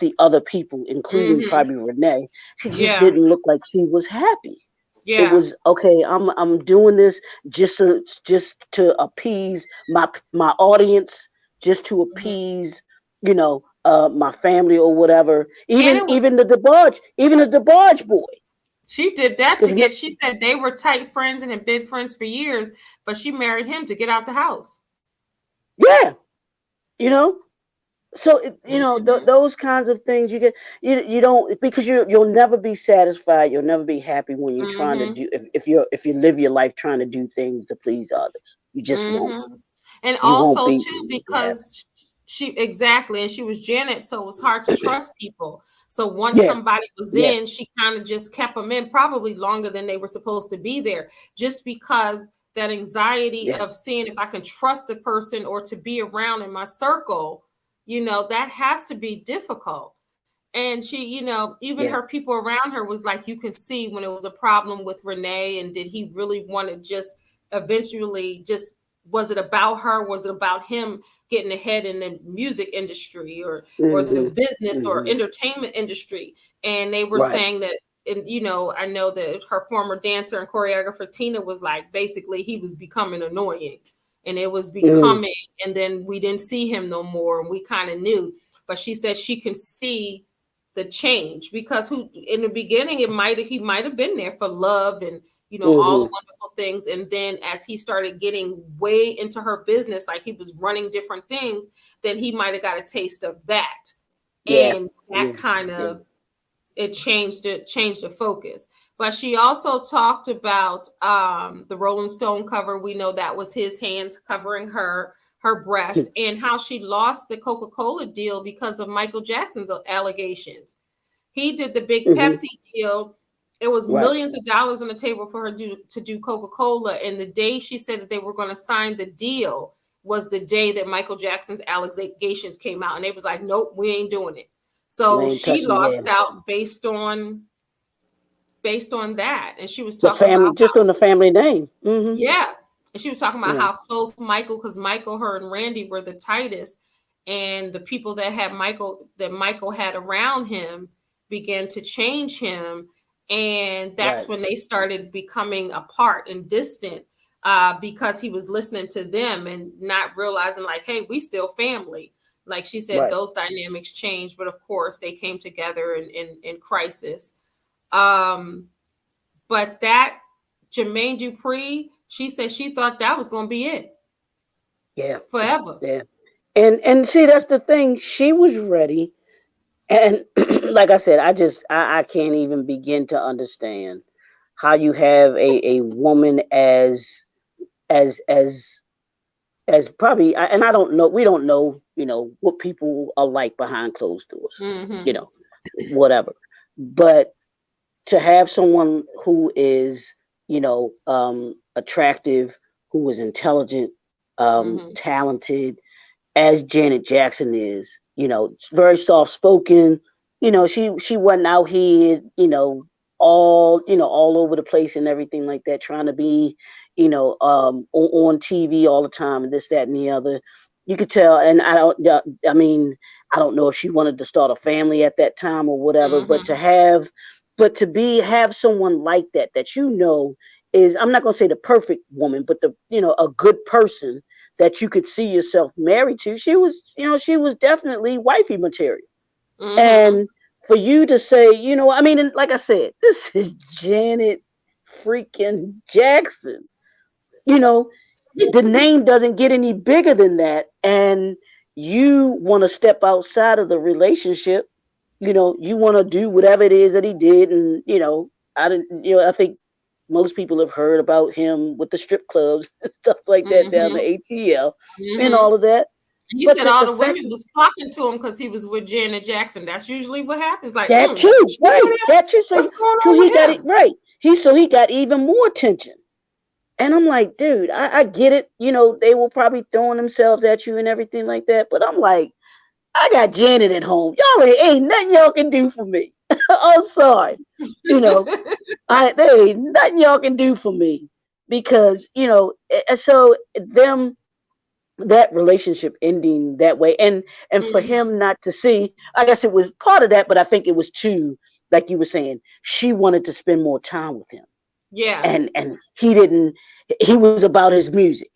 the other people, including probably Renee, she just didn't look like she was happy. It was, okay, I'm doing this just to appease my audience, just to appease, you know, my family or whatever. Even the DeBarge boy. She did that to get. She said they were tight friends and had been friends for years, but she married him to get out the house. Yeah, you know. So you know, those kinds of things you get, you don't, because you'll never be satisfied, you'll never be happy when you're trying to do, if you live your life trying to do things to please others, you just won't. And also too, because she and she was Janet, so it was hard to trust people. So once somebody was in, she kind of just kept them in, probably longer than they were supposed to be there, just because that anxiety of seeing if I can trust the person or to be around in my circle. You know, that has to be difficult. And she, you know, even her people around her was like, you can see when it was a problem with Renee, and did he really want to just eventually just, was it about her? Was it about him getting ahead in the music industry or the business or entertainment industry? And they were saying that, and you know, I know that her former dancer and choreographer Tina was like, basically he was becoming annoying. And it was becoming, and then we didn't see him no more, and we kind of knew. But she said she can see the change, because in the beginning he might have been there for love and, you know, all the wonderful things. And then as he started getting way into her business, like he was running different things, then he might have got a taste of that. And that kind of, it changed the focus. But she also talked about the Rolling Stone cover. We know that was his hands covering her breast, and how she lost the Coca-Cola deal because of Michael Jackson's allegations. He did the big Pepsi deal, It was Right. millions of dollars on the table for her to do Coca-Cola. And the day she said that they were going to sign the deal was the day that Michael Jackson's allegations came out. And they was like, nope, we ain't doing it. We So ain't she touching. lost Yeah. out based on that. And she was The talking family, about just on the family name. yeah. And she was talking about Yeah. how close Michael, because Michael, her, and Randy were the tightest. And the people that Michael had around him began to change him. And that's Right. when they started becoming apart and distant, because he was listening to them and not realizing, like, hey, we still family. Like she said, Right. those dynamics changed. But of course, they came together in crisis. But that Jermaine Dupri, she said she thought that was going to be it Yeah. forever. Yeah. And see, that's the thing. She was ready. And like I said, I can't even begin to understand how you have a woman as as as probably, and I don't know, we don't know, what people are like behind closed doors, Mm-hmm. Whatever. But to have someone who is, attractive, who is intelligent, Mm-hmm. talented, as Janet Jackson is, very soft spoken. She wasn't out here, all over the place and everything like that, trying to be, on TV all the time and this, that, and the other. You could tell, and I mean, I don't know if she wanted to start a family at that time or whatever, but Mm-hmm. have someone like that is, I'm not gonna say the perfect woman, but a good person that you could see yourself married to. She was definitely wifey material. Mm-hmm. And for you to say, I mean, and like I said, this is Janet freaking Jackson. You know, the name doesn't get any bigger than that. And you want to step outside of the relationship. You want to do whatever it is that he did. And, I think most people have heard about him with the strip clubs and stuff like that down Mm-hmm. the ATL and Mm-hmm. all of that. He But said all the the fact women was flocking to him because he was with Janet Jackson. That's usually what happens. Like, that she too, with right? him? That too. So, What's going so on he got with it him? right. He got even more attention. And I'm like, dude, I get it. They were probably throwing themselves at you and everything like that. But I'm like, I got Janet at home. Y'all ain't nothing y'all can do for me. I'm sorry. You know, there ain't nothing y'all can do for me because so them, that relationship ending that way, and for Mm-hmm. him not to see, I guess it was part of that, but I think it was too, like you were saying, she wanted to spend more time with him, Yeah. and he didn't. He was about his music.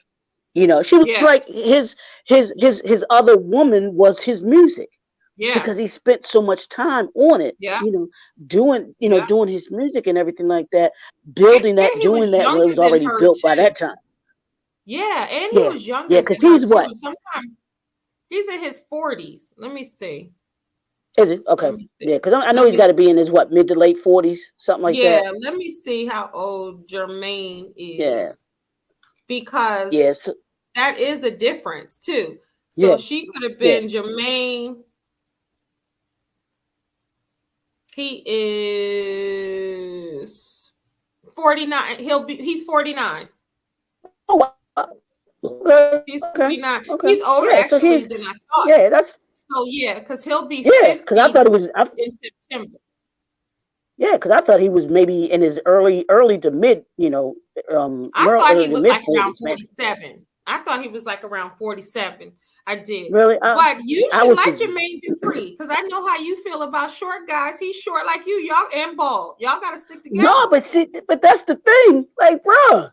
She was Yeah. like his other woman was his music, Yeah. because he spent so much time on it, Yeah. Yeah. doing his music and everything like that, And building that, he doing was that. Well, it younger was than already her built by too. that time. Yeah, and he Yeah, was yeah, younger because than her he's too. what And sometimes he's in his 40s. Let me see. is it? Okay, Let me see. yeah, because I know Let he's me got to be in his what, mid to late 40s, something like that. Yeah, let me see how old Jermaine Yeah, is, because yes, that is a difference too. So yeah, she could have yeah. been Jermaine. He is 49. He's 49. Oh wow. Okay, He's okay, 49. okay. He's older Yeah, so actually he's, than I thought. yeah, that's, So yeah, because he'll be yeah, because I 50 thought it was, in September. yeah, because I thought he was maybe in his early to mid, I thought he early to was mid like around 40s, man. 47. I thought he was like around 47. I did. Really, But you I should was like thinking. Jermaine Dupri, because I know how you feel about short guys. He's short like you. Y'all and bald. Y'all got to stick No, together. but see, but that's the thing. Like, bruh,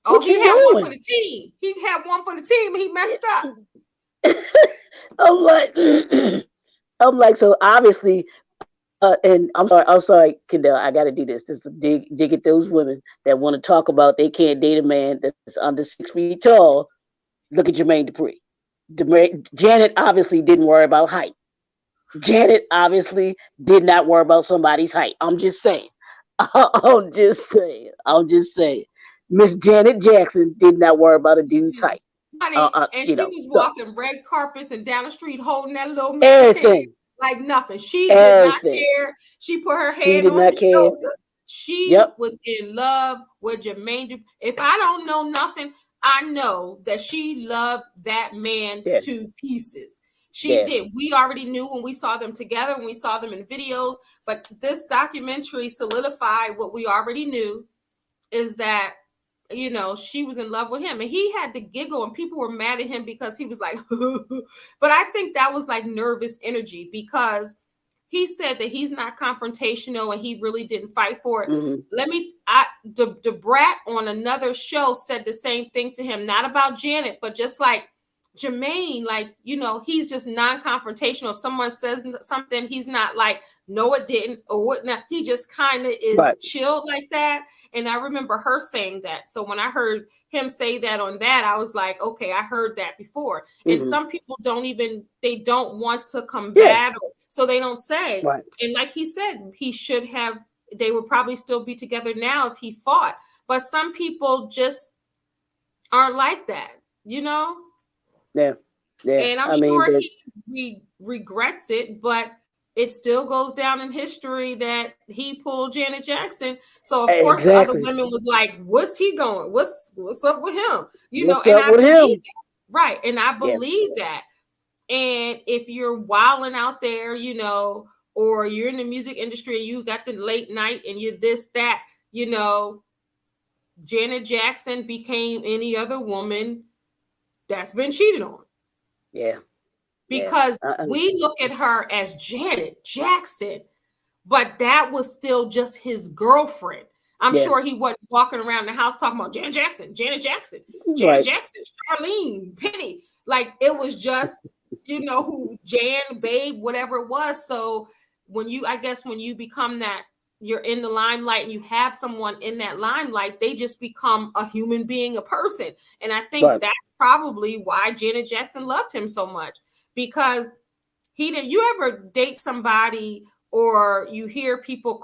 Oh, what he you had one for doing? the team. He had one for the team. He messed up. I'm like, I'm like, so obviously, and I'm sorry, Kendell, I got to do this, just to dig at those women that want to talk about they can't date a man that's under 6 feet tall. Look at Jermaine Dupri. Janet obviously didn't worry about height. Janet obviously did not worry about somebody's height. I'm just saying. I'm just saying. I'm just saying. Miss Janet Jackson did not worry about a dude's height. Honey, and she was So walking red carpets and down the street holding that little man's hand everything, like nothing. She did not everything. care. She put her She hand did on not his care. shoulder. She Yep. was in love with Jermaine. If I don't know nothing, I know that she loved that man Yeah. to pieces. She Yeah. did. We already knew when we saw them together, when we saw them in videos, but this documentary solidified what we already knew, is that, you know, she was in love with him, and he had to giggle, and people were mad at him because he was like, but I think that was like nervous energy, because he said that he's not confrontational and he really didn't fight for it. Mm-hmm. The brat on another show said the same thing to him, not about Janet, but just like Jermaine, like, you know, he's just non-confrontational. If someone says something, he's not like, no, it didn't, or whatnot. He just kind of is Right. chilled like that. And I remember her saying that. So when I heard him say that on that, I was like, okay, I heard that before. And Mm-hmm. some people they don't want to Yeah. combat, so they don't say. Right. And like he said, he should have, they would probably still be together now if he fought. But some people just aren't like that, you know? Yeah. Yeah. And I'm I mean, sure but he regrets it, but it still goes down in history that he pulled Janet Jackson. So of course the other exactly. women was like, "What's he going? What's up with him?" You know, What's and up I with believe him? that. Right, and I Yeah. believe that. And if you're wilding out there, you know, or you're in the music industry and you got the late night and you this that, you know, Janet Jackson became any other woman that's been cheated on, Yeah. Yeah. because we look at her as Janet Jackson, but that was still just his girlfriend. I'm Yeah. sure he wasn't walking around the house talking about Janet Jackson, Janet Jackson, Janet Right. Jackson, Charlene, Penny. Like it was just, you know, who Jan, Babe, whatever it was. So I guess when you become that, you're in the limelight and you have someone in that limelight, they just become a human being, a person. And I think Right. that's probably why Janet Jackson loved him so much, because he didn't. You ever date somebody or you hear people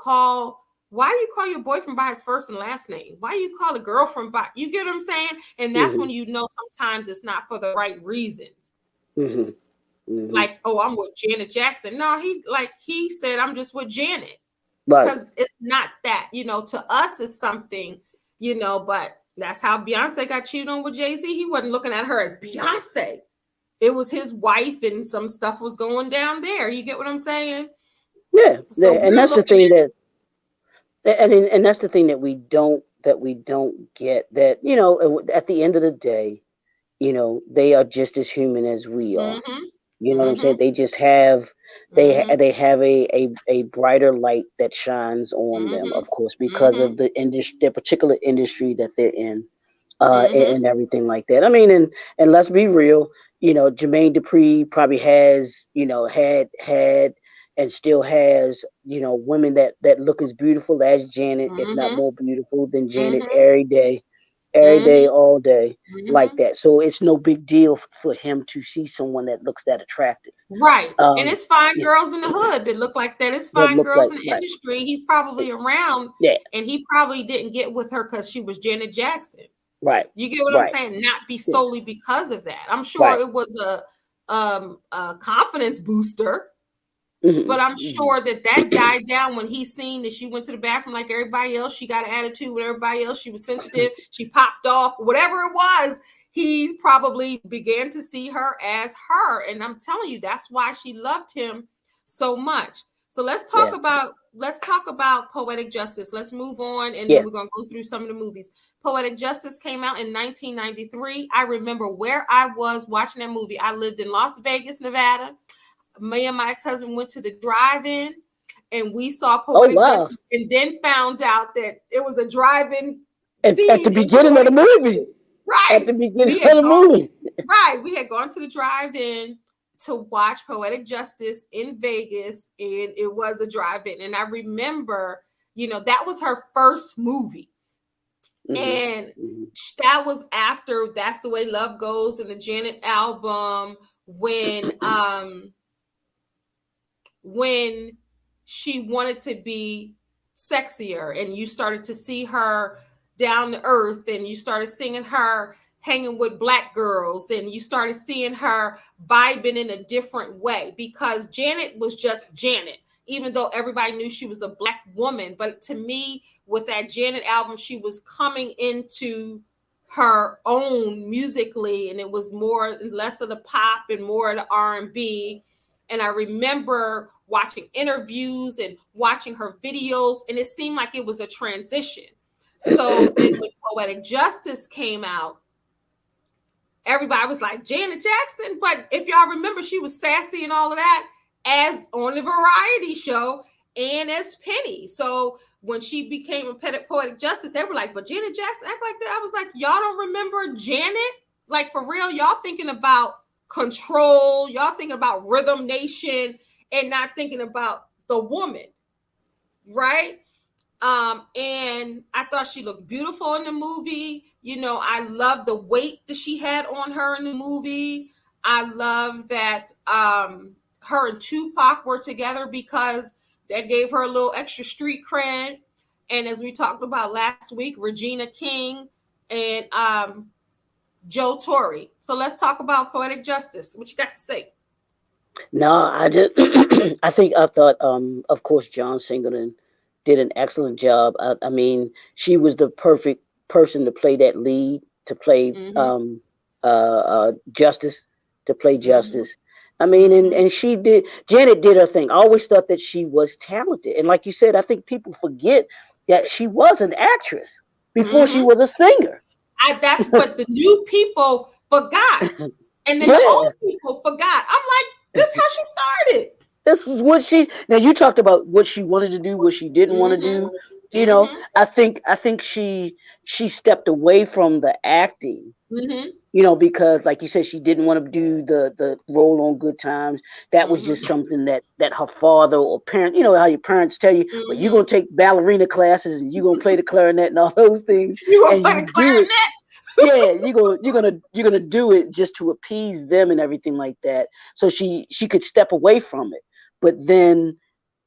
why do you call your boyfriend by his first and last name? Why do you call a girlfriend by, you get what I'm saying? And that's Mm-hmm. when you know sometimes it's not for the right reasons. Mm-hmm. Mm-hmm. Like, oh, I'm with Janet Jackson. No, he said, I'm just with Janet. Right. Because it's not that, you know, to us it's something, you know, but that's how Beyonce got cheated on with Jay-Z. He wasn't looking at her as Beyonce. It was his wife and some stuff was going down there. You get what I'm saying? Yeah. So Yeah. And we're that's the looking thing at, and that's the thing that we don't get, that, you know, at the end of the day, you know, they are just as human as we are. mm-hmm, You know what I'm saying? mm-hmm, They just have mm-hmm, they have a brighter light that shines on them, mm-hmm, of course, because mm-hmm, of their particular industry that they're in, mm-hmm, and everything like that. I mean, and let's be real, you know, Jermaine Dupri probably has, you know, had and still has, you know, women that look as beautiful as Janet, if not mm-hmm, more beautiful than Janet, mm-hmm, every day, mm-hmm, all day, like mm-hmm. that. So it's no big deal for him to see someone that looks that attractive. Right. And it's fine Yeah, girls in the hood that look like that. It's that fine look girls like, in the right. industry. He's probably around, Yeah, and he probably didn't get with her because she was Janet Jackson. right, You get what I'm right, saying? Not be yeah, solely because of that. I'm sure right. it was a confidence booster, Hmm. but I'm Hmm. sure that died down when he seen that she went to the bathroom like everybody else. She got an attitude with everybody else. She was sensitive. She popped off. Whatever it was, he probably began to see her as her. And I'm telling you, that's why she loved him so much. So Yeah, let's talk about Poetic Justice. Let's move on, and then yeah. we're gonna go through some of the movies. Poetic Justice came out in 1993. I remember where I was watching that movie. I lived in Las Vegas, Nevada. Me and my ex-husband went to the drive-in and we saw Oh Poetic wow! Justice, and then found out that it was a drive-in At scene the in beginning of the Poetic movie, Justice. at Right. the beginning We of had the gone to movie. we had gone to the drive-in to watch Poetic Justice in Vegas, and it was a drive-in. And I remember, you know, that was her first movie. Hmm. And Hmm. that was after That's the Way Love Goes and the Janet album, when she wanted to be sexier and you started to see her down to earth, and you started seeing her hanging with black girls, and you started seeing her vibing in a different way, because Janet was just Janet. even though everybody knew she was a Black woman. But to me, with that Janet album, she was coming into her own musically, and it was more less of the pop and more of the R&B. And I remember watching interviews and watching her videos, and it seemed like it was a transition. So then when Poetic Justice came out, everybody was like, Janet Jackson. But if y'all remember, she was sassy and all of that as on the variety show and as Penny. So when she became a Poetic Justice, they were like, but Janet Jackson act like that. I was like, y'all don't remember Janet? Like, for real, y'all thinking about control, y'all thinking about Rhythm Nation, and not thinking about the woman, right? And I thought she looked beautiful in the movie. You know, I love the weight that she had on her in the movie. I love that her and Tupac were together because that gave her a little extra street cred. And as we talked about last week, Regina King and Joe Torre. So let's talk about Poetic Justice. What you got to say? No, I just I thought of course John Singleton did an excellent job. I mean, she was the perfect person to play that lead, to play Justice, to play Justice. I mean, and she did. Janet did her thing. I always thought that she was talented, and like you said, I think people forget that she was an actress before she was a singer. That's what the new people forgot, and then the old people forgot. I'm like, this is how she started. This is what she. Now you talked about what she wanted to do, what she didn't want to do. You know, I think she stepped away from the acting. You know, because like you said, she didn't want to do the role on Good Times. That was just something that her father or parent. You know how your parents tell you, well, you're gonna take ballerina classes and you're gonna play the clarinet and all those things. You gonna play the clarinet? Yeah, you're gonna do it just to appease them and everything like that. So she could step away from it. But then,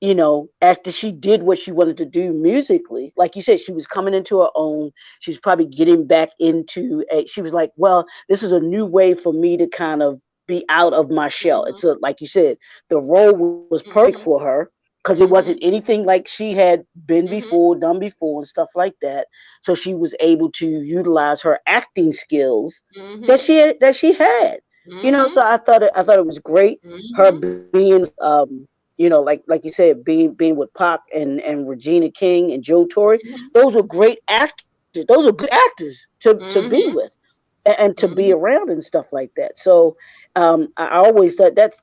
you know, after she did what she wanted to do musically, like you said, she was coming into her own. She's probably getting back into she was like, well, this is a new way for me to kind of be out of my shell. It's like you said, the role was perfect for her because it wasn't anything like she had been before, done before, and stuff like that. So she was able to utilize her acting skills that she had. You know, so I thought it was great. Her being you know, like you said, being with Pac and Regina King and Joe Torre, those were great actors. Those are good actors to be with and to be around and stuff like that. So I always thought that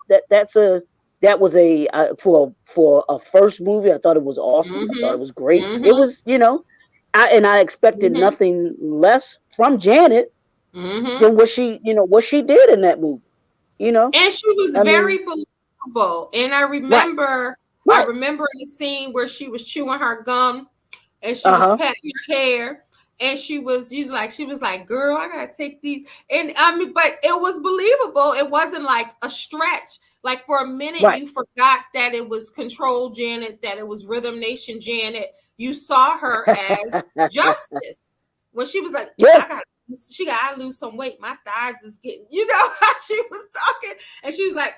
was a for a first movie. I thought it was awesome. I thought it was great. It was, you know, I expected nothing less from Janet than what she did in that movie. You know, and she was very believable. And I remember the scene where she was chewing her gum and she was patting her hair. And she was like, girl, I gotta take these. And I mean, but it was believable. It wasn't like a stretch. Like for a minute, you forgot that it was Control Janet, that it was Rhythm Nation Janet. You saw her as Justice when she was like, I lose some weight. My thighs is getting, you know how she was talking. And she was like,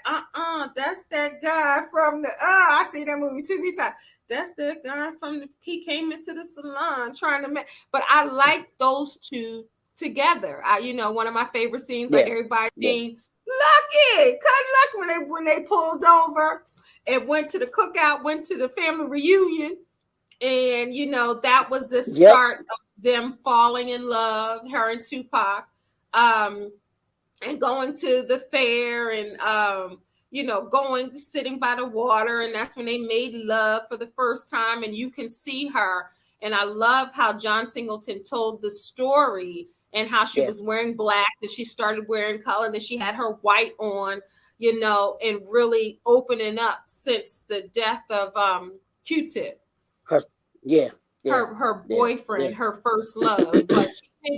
that's that guy from the, I see that movie too many times. That's that guy he came into the salon trying to make, but I like those two together. You know, one of my favorite scenes, like everybody's seen, Lucky, cut Lucky when they pulled over and went to the cookout, went to the family reunion. And, you know, that was the start of them falling in love, her and Tupac, and going to the fair and, you know, sitting by the water. And that's when they made love for the first time. And you can see her. And I love how John Singleton told the story and how she was wearing black, that she started wearing color, that she had her white on, you know, and really opening up since the death of Q-Tip. Her boyfriend, her first love. But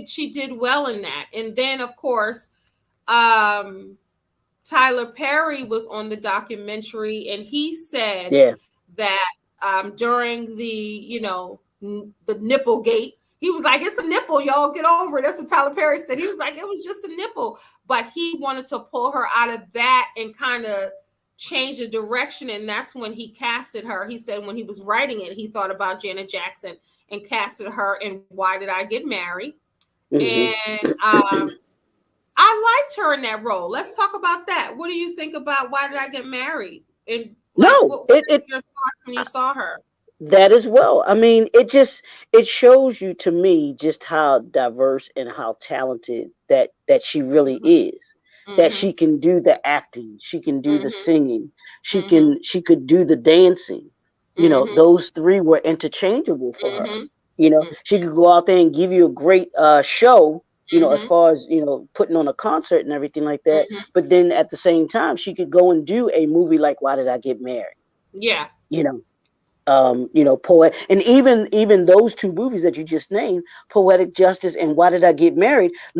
she did well in that. And then, of course, Tyler Perry was on the documentary, and he said that during the, you know, the nipple gate, he was like, it's a nipple, y'all, get over it. That's what Tyler Perry said. He was like, it was just a nipple. But he wanted to pull her out of that and kind of changed the direction, and that's when he casted her. He said when he was writing it, he thought about Janet Jackson and casted her in Why Did I Get Married? Mm-hmm. And I liked her in that role. Let's talk about that. What do you think about Why Did I Get Married? And like, No, what were your thoughts when you saw her? that as well. I mean, it shows you to me just how diverse and how talented that she really is. That Mm-hmm. she can do the acting, she can do the Mm-hmm. singing, Mm-hmm. she could do the dancing. You know, Mm-hmm. those three were interchangeable for her. Mm-hmm. You know, she could go out there and give you a great show, you know, as Mm-hmm. far as, you know, putting on a concert and everything like that. Mm-hmm. But then at the same time, she could go and do a movie like Why Did I Get Married? Yeah. You know, you know, poet, and even those two movies that you just named, Poetic Justice and Why Did I Get Married? Mm-hmm.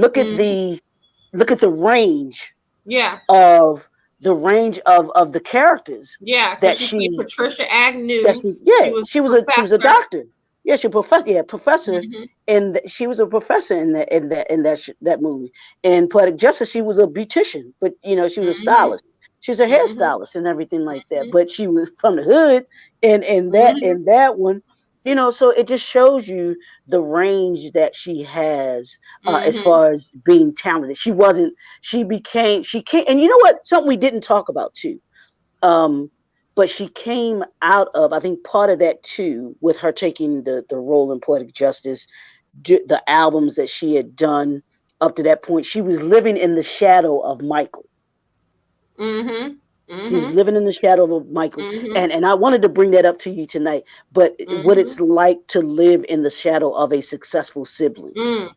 Look at the range Yeah. of of the characters Yeah. Because that she played she Patricia that Agnew. she She yeah was she was a professor. doctor. Yeah, she a professor. Yeah, professor, Mm-hmm. and she was a professor in that movie. In Poetic Justice, she was a beautician, but you know she was a Mm-hmm. stylist. She's a Mm-hmm. hairstylist and everything like that. But she was from the hood, and Mm-hmm. that one, you know. So it just shows you the range that she has as Mm-hmm. far as being talented. She wasn't. She became. She came. And you know what? Something we didn't talk about too. Um, but she came out of, I think, part of that too, with her taking the role in Poetic Justice, the albums that she had done up to that point. She was living in the shadow of Michael. Mm-hmm. She was Mm-hmm. living in the shadow of Michael. Mm-hmm. And I wanted to bring that up to you tonight, but what Mm-hmm. it's like to live in the shadow of a successful sibling. Mm.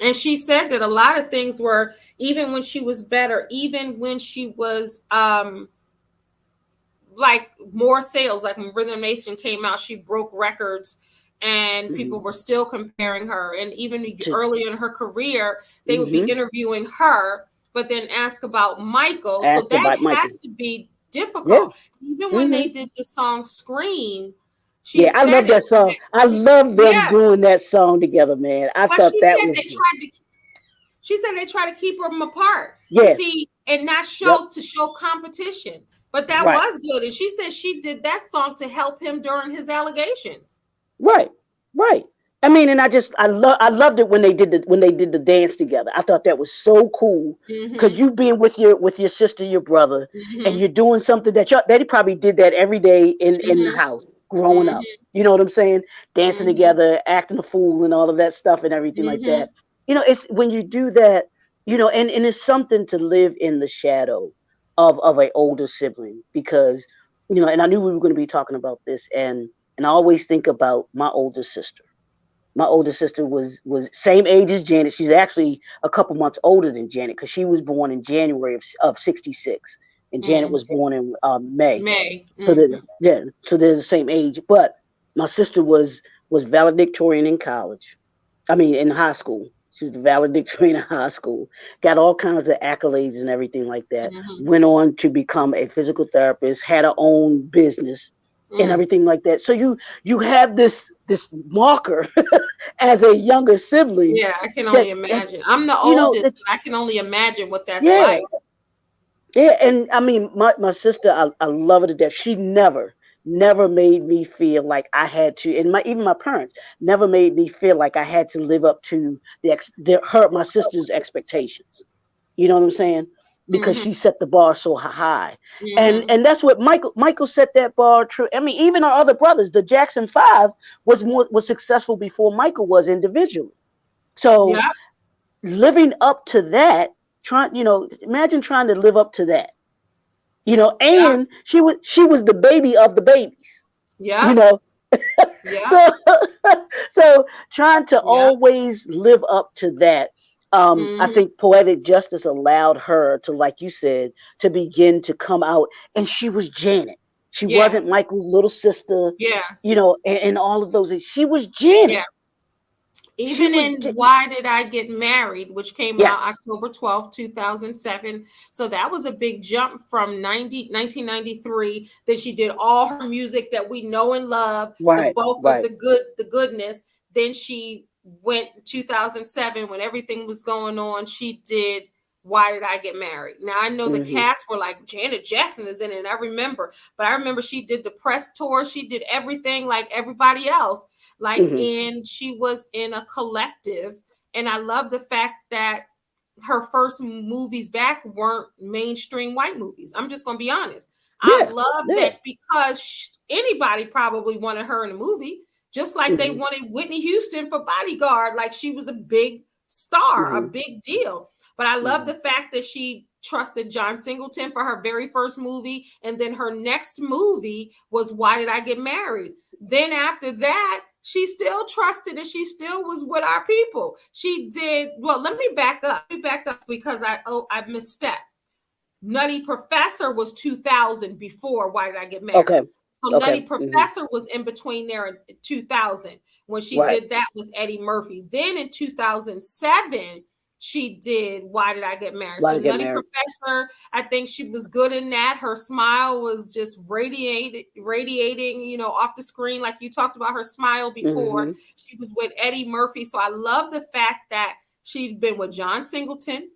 And she said that a lot of things were, even when she was better, even when she was like more sales, like when Rhythm Nation came out, she broke records and Hmm. people were still comparing her. And even To, early in her career, they would be hmm. interviewing her, but then ask about Michael. So Ask that about Michael. has to be Yeah. difficult. Even when Hmm. they did the song Scream, she Yeah, I said love that it. song. I love them Yeah. doing that song together, man. I But thought she that said was they just, tried to she said they try to keep them apart to yeah. see and not Yep. shows to show competition. But that Right. was good. And she said she did that song to help him during his allegations. Right. Right. I mean, and I loved it when they did the dance together. I thought that was so cool because Mm-hmm. you being with your sister, your brother, and Mm-hmm. you're doing something that they probably did that every day in the Mm-hmm. house growing up. Mm-hmm. You know what I'm saying? Dancing Mm-hmm. together, acting a fool, and all of that stuff and everything like Mm-hmm. that. You know, it's when you do that. You know, and it's something to live in the shadow of a older sibling because you know. And I knew we were going to be talking about this, and I always think about my older sister. My older sister was same age as Janet. She's actually a couple months older than Janet because she was born in January of '66, and Janet Mm-hmm. was born in May. May. So Mm-hmm. that yeah, so they're the same age. But my sister was valedictorian in college. I mean, in high school. She was the valedictorian in high school. Got all kinds of accolades and everything like that. Mm-hmm. Went on to become a physical therapist. Had her own business and Mm. everything like that. So you have this marker as a younger sibling Yeah, I can only that imagine. I'm the you know oldest, that but I can only imagine what that's yeah. like. Yeah, and I mean, my sister, I love her to death. She never made me feel like I had to, and even my parents never made me feel like I had to live up to my sister's expectations. You know what I'm saying? Because Mm-hmm. she set the bar so high, Mm-hmm. and that's what Michael set that bar true. I mean, even our other brothers, the Jackson Five, was successful before Michael was individually. So Yeah. living up to that, imagine trying to live up to that, Yeah. and she was the baby of the babies, you Yeah. know. Yeah. So so trying to Yeah. always live up to that. I Mm-hmm. think Poetic Justice allowed her to, like you said, to begin to come out, and she was Janet. She Yeah. wasn't Michael's little sister, Yeah. and all of those. She was Janet. Yeah. She Even was in Why Did I Get Married, which came out yes, October 12th, 2007. So that was a big jump from 1993 that she did all her music that we know and love, the right, bulk of right, the goodness. Then she went 2007 when everything was going on. She did Why Did I Get Married? Now I know the Mm-hmm. cast were like Janet Jackson is in it, and I remember, but I remember she did the press tour, she did everything like everybody else, like, Mm-hmm. and she was in a collective, and I love the fact that her first movies back weren't mainstream white movies. I'm just gonna be honest. I Yeah. love Yeah. that because anybody probably wanted her in a movie, just like they Mm-hmm. wanted Whitney Houston for Bodyguard, like she was a big star, a Mm-hmm. big deal. But I love Mm-hmm. the fact that she trusted John Singleton for her very first movie, and then her next movie was Why Did I Get Married? Then after that, she still trusted and she still was with our people. She did well. Let me back up. Because I misstepped. Nutty Professor was 2000 before Why Did I Get Okay. Married? So Okay. Nutty Mm-hmm. Professor was in between there in 2000 when she Right. did that with Eddie Murphy. Then in 2007, she did Why Did I Get Married? Why So to get Nutty married? Professor, I think she was good in that. Her smile was just radiating, off the screen. Like you talked about her smile before. Mm-hmm. She was with Eddie Murphy. So I love the fact that she's been with John Singleton,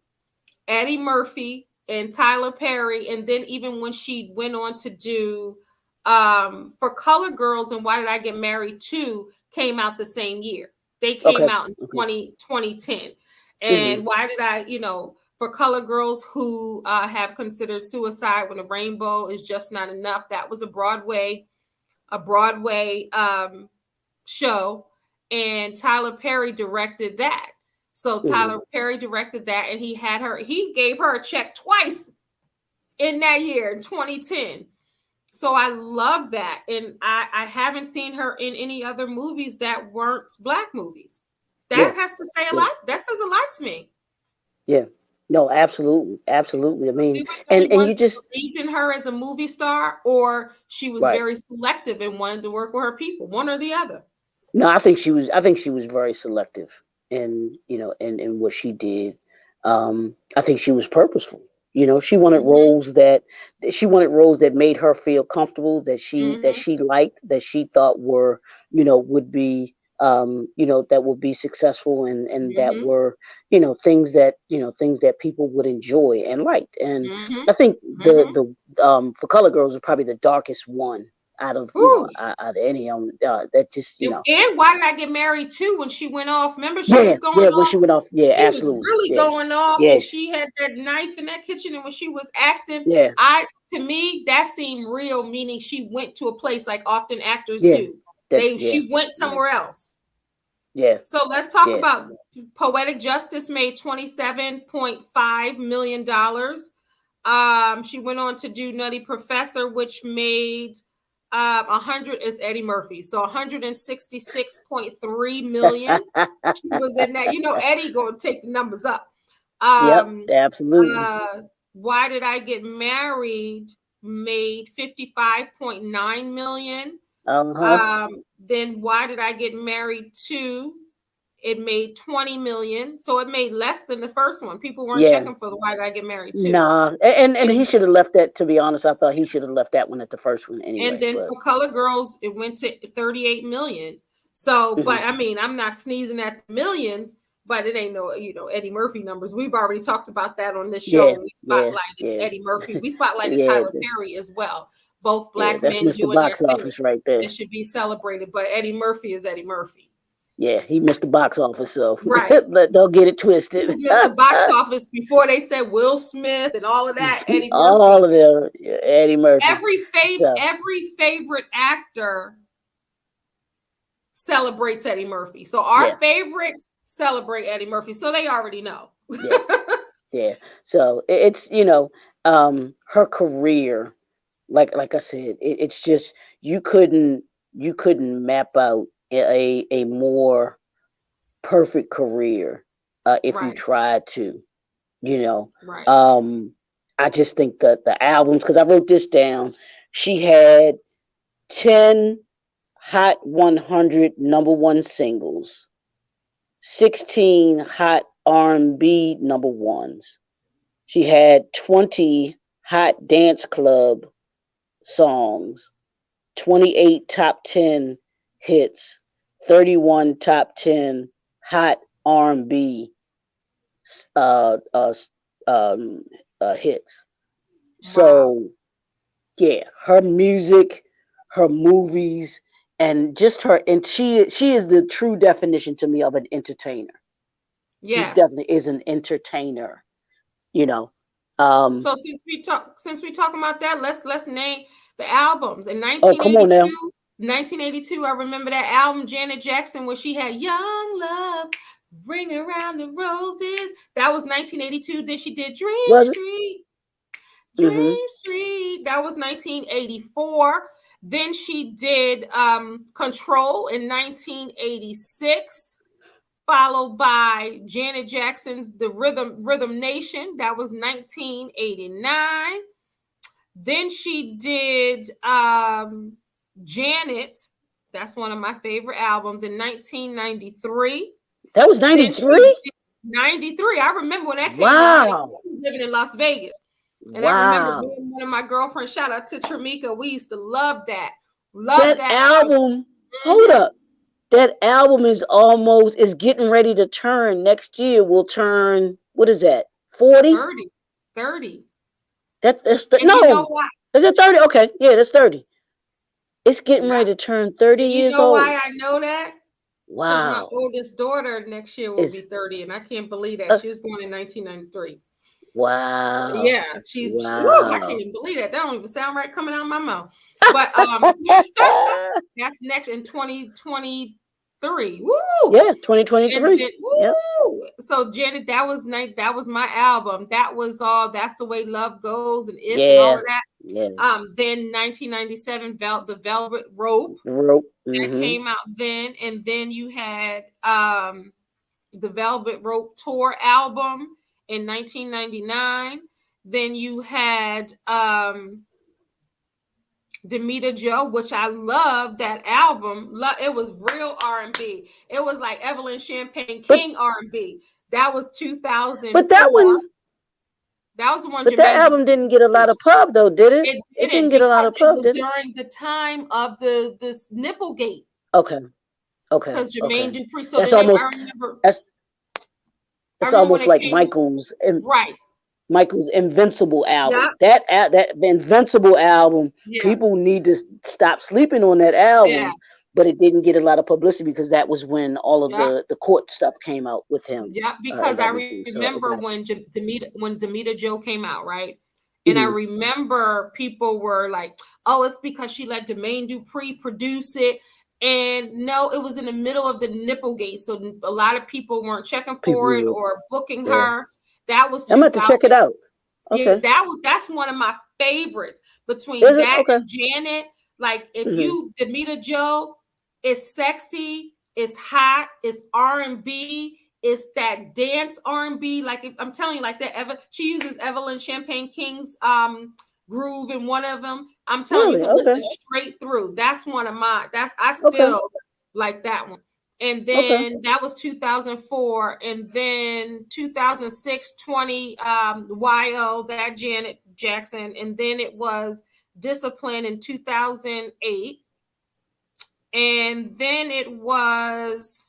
Eddie Murphy, and Tyler Perry. And then even when she went on to do For Color Girls and Why Did I Get Married Too came out the same year. They came Okay. out in Okay. 2010. Mm-hmm. And why did I, For Color Girls Who Have Considered Suicide When a Rainbow Is Just Not Enough. That was a Broadway show, and Tyler Perry directed that. So Mm-hmm. Tyler Perry directed that, and he gave her a check twice in that year, in 2010. So I love that. And I haven't seen her in any other movies that weren't Black movies. Yeah. That has to say a Yeah. lot. That says a lot to me. Yeah. No, absolutely. Absolutely. I We mean, were the only and ones you that just believed in her as a movie star, or she was right. very selective and wanted to work with her people, one or the other. No, I think she was very selective in, in what she did. I think she was purposeful. Mm-hmm. She wanted roles that made her feel comfortable, Mm-hmm. that she liked, that she thought were, would be that would be successful, and that Mm-hmm. were, things that people would enjoy and liked. And Mm-hmm. I think Mm-hmm. the For Color Girls is probably the darkest one out of, Whew. out of any of them, that just, And Why Did I Get Married Too? When she went off, remember she yeah, was going yeah, when off. she went off, yeah, She was absolutely, really yeah, going off, yeah, and she had that knife in that kitchen. And when she was acting, yeah, to me, that seemed real. Meaning she went to a place like often actors yeah, do. yeah, She went yeah, somewhere else. yeah, So let's talk yeah. about Poetic Justice. Made $27.5 million. She went on to do Nutty Professor, which made 100 is Eddie Murphy, so 166.3 million. She was in that. Eddie gonna take the numbers up. Yep, Um, absolutely. Why Did I Get Married made 55.9 million. Uh-huh. Then Why Did I Get Married To? It made 20 million. So it made less than the first one. People weren't Yeah. checking for the Why Did I Get Married To? Nah, and he And should have left that. To be honest, I thought he should have left that one at the first one and anyway. then But For Color Girls, it went to 38 million. So, mhm. but I mean, I'm not sneezing at the millions, but it ain't no, Eddie Murphy numbers. We've already talked about that on this show Yeah, when we yeah, spotlighted yeah, Eddie Murphy. We spotlighted yeah, Tyler Perry as well. Both yeah. Black That's men Mr. doing their Box thing. Office right there. It should be celebrated, but Eddie Murphy is Eddie Murphy. Yeah, he missed the box office, so Right. don't get it He twisted. was Mr. Box Office before they said Will Smith and all of that. Eddie All Murphy. of them, yeah, Eddie Murphy. So Every favorite actor celebrates Eddie Murphy. So our yeah, favorites celebrate Eddie Murphy. So they already know. yeah, yeah. So it's her career, like I said, it's just you couldn't map out a more perfect career, if you Right. tried to. You know, Right. um, I just think that the albums, because I wrote this down, she had 10 Hot 100 number one singles, 16 Hot R&B number ones. She had 20 Hot Dance Club songs, 28 top 10 hits, 31 top 10 hot R&B uh, uh, hits. Wow. So yeah, her music, her movies, and just her, and she is the true definition to me of an entertainer. She's Yes. definitely is an entertainer, you know. Um, So since we talking about that, let's name the albums. In oh, come on now. 1982, I remember that album, Janet Jackson, where she had Young Love, Ring Around the Roses. That was 1982. Then she did Dream Was it? Street. Mm-hmm. Dream Street. That was 1984. Then she did Control in 1986, followed by Janet Jackson's The Rhythm Nation. That was 1989. Then she did Janet. That's one of my favorite albums in 1993. That was Then she 93. did 93. I remember when that came out. I Wow. was living in Las Vegas. And I remember Wow. being one of my girlfriends. Shout out to Tramika. We used to love that. Love That that album. album, hold Mhm. up. That album is getting ready to turn next year. Will turn, what is that? 40? 30. 30. That's the, And you know no. why? Is it 30? Okay. Yeah, that's 30. It's getting Yeah. ready to turn 30 And you years know old. why I know that? Because my Wow. oldest daughter next year will be It's 30, and I can't believe that. uh, She was born in 1993. So, wow. yeah, woo, I can't Wow. even believe that. That don't even sound right coming out of my mouth. But that's next in 2023. Woo! Yeah, And 2023. then Yep. woo! So Janet, that was night. That was my album. That was all. That's the way love goes, and if and all Yeah. of that. Yeah. Then 1997, the Velvet Rope The rope. that Mm-hmm. came out then, and then you had the Velvet Rope Tour album in 1999. Then you had Demita Joe, which I love that album. It was real R&B. It was like Evelyn Champagne But King R&B. That was but that 2004. one, That was the one but that Jermaine album didn't get a lot of produced. pub though, did it? It It didn't didn't get a lot because of it pub, was did it? during the time of this Nipplegate. Okay. Okay. Because Jermaine Okay. Dupri. So That's then I almost remember. that's I it's remember when almost it like came. Right. Michael's Invincible album. Yeah. The Invincible album, Yeah. people need to stop sleeping on that Yeah. album, but it didn't get a lot of publicity because that was when all of Yeah. the court stuff came out with him Yeah. Because and I everything. So it remember got when Demita Joe came out, right? And I mhm. remember people were like, "Oh, it's because she let Jermaine Dupri produce it." And no, it was in the middle of the Nipplegate, so a lot of people weren't checking for it People, or booking yeah. her. That was I'm about to check it 2000. out. Yeah, Okay. that's one of my favorites between Is it? that Okay. and Janet. Like if Hmm. you Demita Joe, it's sexy, it's hot, it's R&B, it's that dance R&B. Like if, I'm telling you, like that she uses Evelyn Champagne King's groove in one of them. I'm telling you, Really? you can Okay. listen straight through. That's one of my I Okay. still like that one. And Okay. then that was 2004, and then 2006 20 YO, that Janet Jackson, and then it was Discipline in 2008, and then it was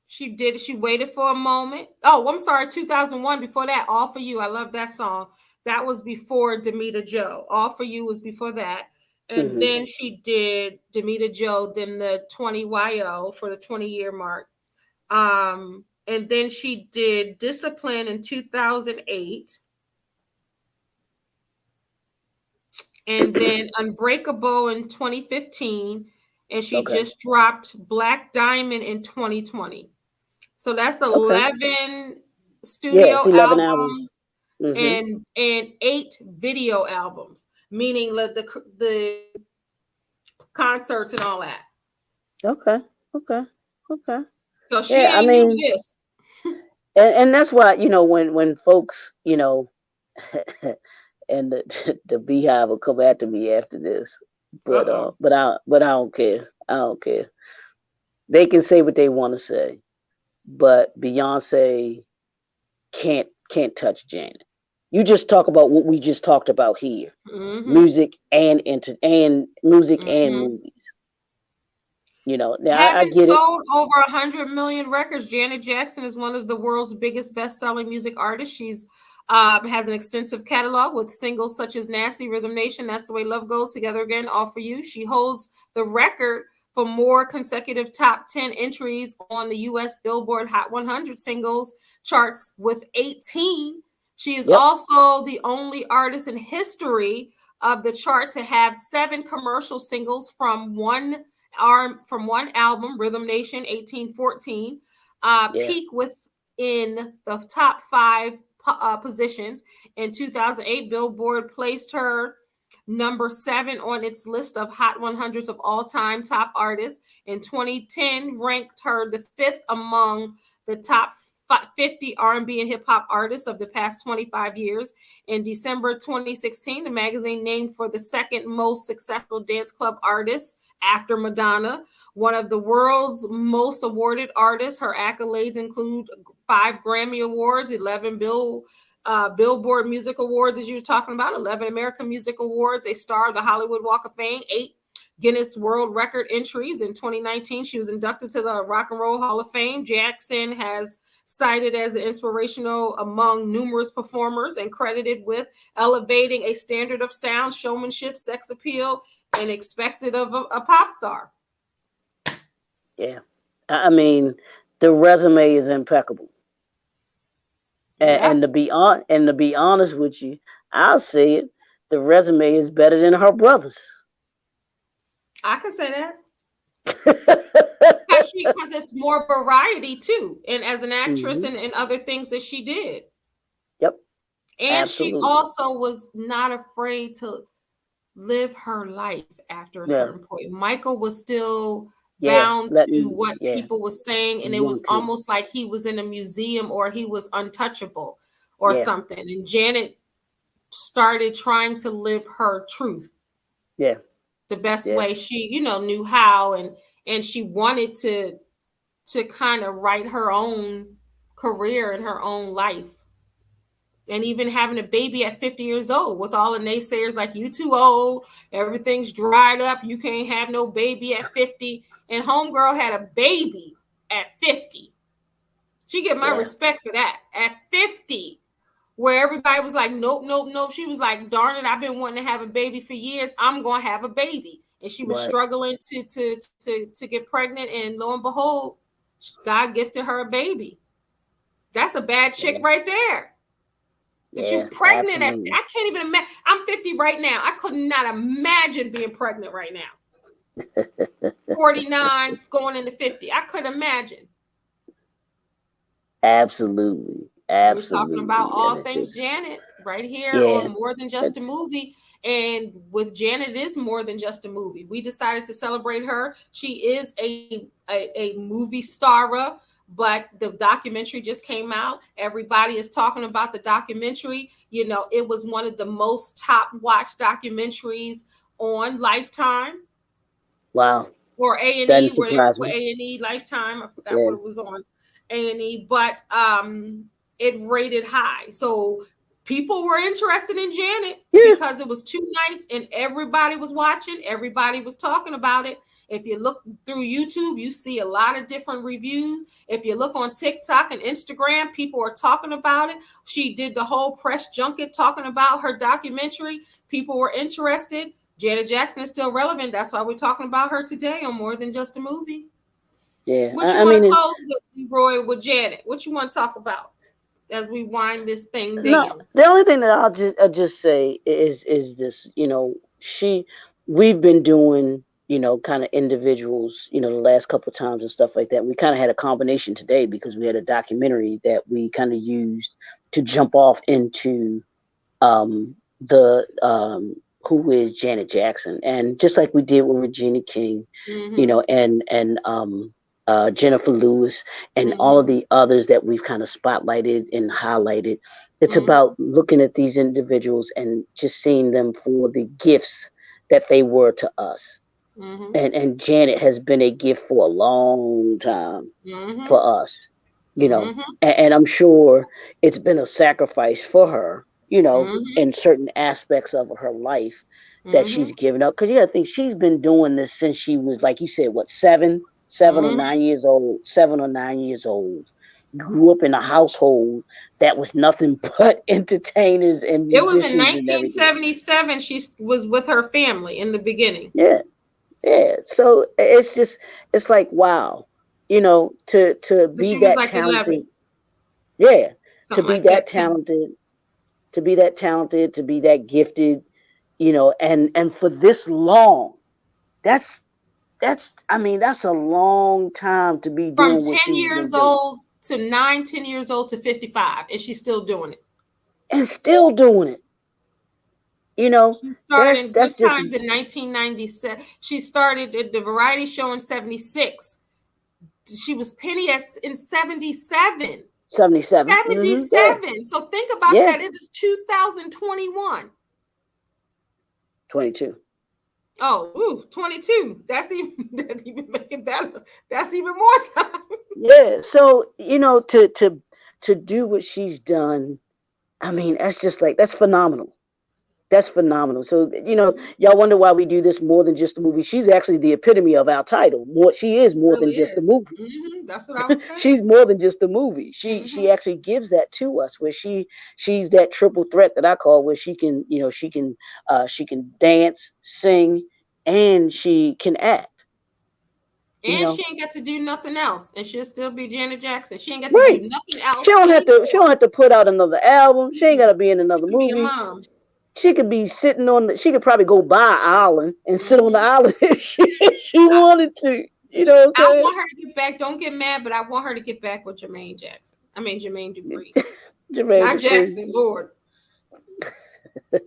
she waited for a moment. Oh, I'm sorry, 2001. Before that, All for You. I love that song. That was before Demita Joe. All for You was before that. And Hmm. then she did Demita Joe, then the 20 YO for the 20-year mark. And then she did Discipline in 2008. And then Unbreakable in 2015. And she Okay. just dropped Black Diamond in 2020. So that's Okay. 11 Yeah, it's studio 11 albums. albums Hmm. and 8 video albums, meaning the concerts and all that. Okay. Okay. Okay. So she Yeah, I ain't new to mean, this. and that's why, when folks, and the beehive will come after me after this, but Uh-oh. but I don't care. I don't care. They can say what they want to say, but Beyonce can't touch Janet. You just talk about what we just talked about here: Mm-hmm. music and music and Mm-hmm. movies. Now I Having get it. sold over 100 million records, Janet Jackson is one of the world's biggest best-selling music artists. She's has an extensive catalog with singles such as Nasty, Rhythm Nation, That's the Way Love Goes, Together Again, All for You. She holds the record for more consecutive top 10 entries on the U.S. Billboard Hot 100 singles charts with 18. She is Yep. also the only artist in history of the chart to have 7 commercial singles from one album, Rhythm Nation 1814, Yeah. peak within the top 5 positions. In 2008, Billboard placed her number 7 on its list of Hot 100s of all-time top artists. In 2010, ranked her the 5th among the top 50 R&B and hip hop artists of the past 25 years. In December 2016, the magazine named for the second most successful dance club artist after Madonna, one of the world's most awarded artists. Her accolades include 5 Grammy Awards, 11 Billboard Music Awards, as you were talking about, 11 American Music Awards, a star of the Hollywood Walk of Fame, 8 Guinness World Record entries. In 2019, she was inducted to the Rock and Roll Hall of Fame. Jackson has cited as inspirational among numerous performers and credited with elevating a standard of sound, showmanship, sex appeal, and expected of a pop star. Yeah. I mean, the resume is impeccable. Yeah, And to be honest with you, I'll say it. The resume is better than her brother's. I can say that. Because it's more variety too, and as an actress Hmm. and other things that she did. Yep. And she Absolutely. also was not afraid to live her life after a Yeah. certain point. Michael was still Yeah. bound to Letting. what Yeah. people were saying, and it was Wanted. almost like he was in a museum or he was untouchable or Yeah. something. And Janet started trying to live her truth Yeah. the best Yeah. way she, knew how, and she wanted to kind of write her own career and her own life. And even having a baby at 50 years old with all the naysayers like, you too old, everything's dried up, you can't have no baby at 50. And homegirl had a baby at 50. She get my Yeah. respect for that. At 50, where everybody was like, nope, nope, nope. She was like, darn it, I've been wanting to have a baby for years. I'm gonna have a baby. And she was Right. struggling to get pregnant, and lo and behold, God gifted her a baby. That's a bad chick Yeah. right there. That you Yeah. pregnant at, Absolutely. I can't even imagine. I'm 50 right now. I could not imagine being pregnant right now. 49 going into 50. I couldn't imagine. Absolutely. We're talking about Absolutely. And all it's things just. Janet right here Yeah. on More Than Just a That's. Movie. And with Janet, it is more than just a movie. We decided to celebrate her. She is a movie star, but the documentary just came out. Everybody is talking about the documentary. It was one of the most top watched documentaries on Lifetime Wow. or A&E, Doesn't where surprise me. A&E Lifetime. I forgot Yeah. what it was on A&E, but it rated high. So people were interested in Janet Yeah. because it was 2 nights and everybody was watching, everybody was talking about it. If you look through YouTube, you see a lot of different reviews. If you look on TikTok and Instagram, people are talking about it. She did the whole press junket talking about her documentary. People were interested. Janet Jackson is still relevant. That's why we're talking about her today on More Than Just a Movie. Yeah. What you I want mean, to close with, Leroy, with Janet? What you want to talk about as we wind this thing no. down? The only thing that I'll just say is this. We've been doing kind of individuals the last couple of times and stuff like that. We kind of had a combination today because we had a documentary that we kind of used to jump off into the who is Janet Jackson, and just like we did with Regina King, Mm-hmm. and Jennifer Lewis, and all of Mm-hmm. the others that we've kind of spotlighted and highlighted. It's Mm-hmm. about looking at these individuals and just seeing them for the gifts that they were to us. Mm-hmm. And Janet has been a gift for a long time Mm-hmm. for us, Mm-hmm. and I'm sure it's been a sacrifice for her, Mm-hmm. in certain aspects of her life. that she's given up. Because you got to think she's been doing this since she was, like you said, what, 7 or 9 years old, 7 or 9 years old. Grew up in a household that was nothing but entertainers and It was in musicians and everything. 1977. She was with her family in the beginning. Yeah, yeah. So it's like, wow, to So be she was that like talented. 11, Yeah, to something be like that that, 10. talented, to be that talented, to be that gifted, and for this long, that's I mean, that's a long time to be From doing what 10 she's been years doing. old to 10 years old to 55, and she's still doing it. And still doing it. She started in That's Good just Times in 1997. She started at the variety show in 76. She was Penny in 77. 77. Yeah. 77. So think about Yeah. that. It is 2021. 22. Oh, ooh, 22. That's even make it better. That's even more time. Yeah. So, to do what she's done, I mean, that's just like, that's phenomenal. That's phenomenal. So, y'all wonder why we do this more than just the movie. She's actually the epitome of our title. She is more than Really just the is. movie. That's what I was saying. She's more than just the movie. She Mm-hmm. actually gives that to us, where she's that triple threat that I call, where she can dance, sing, and she can act. And she ain't got to do nothing else, and she'll still be Janet Jackson. She ain't got to Right. do nothing else She don't have to. She anymore. don't have to put out another album. She ain't got to be in She another can be a movie. mom. She could be sitting on. She could probably go buy an island and sit on the island if she wanted to. You know what I'm I saying? want her to get back. Don't get mad, but I want her to get back with Jermaine Jackson. I mean Jermaine Dupri. Jermaine Not Dupri. Jackson, Lord. Because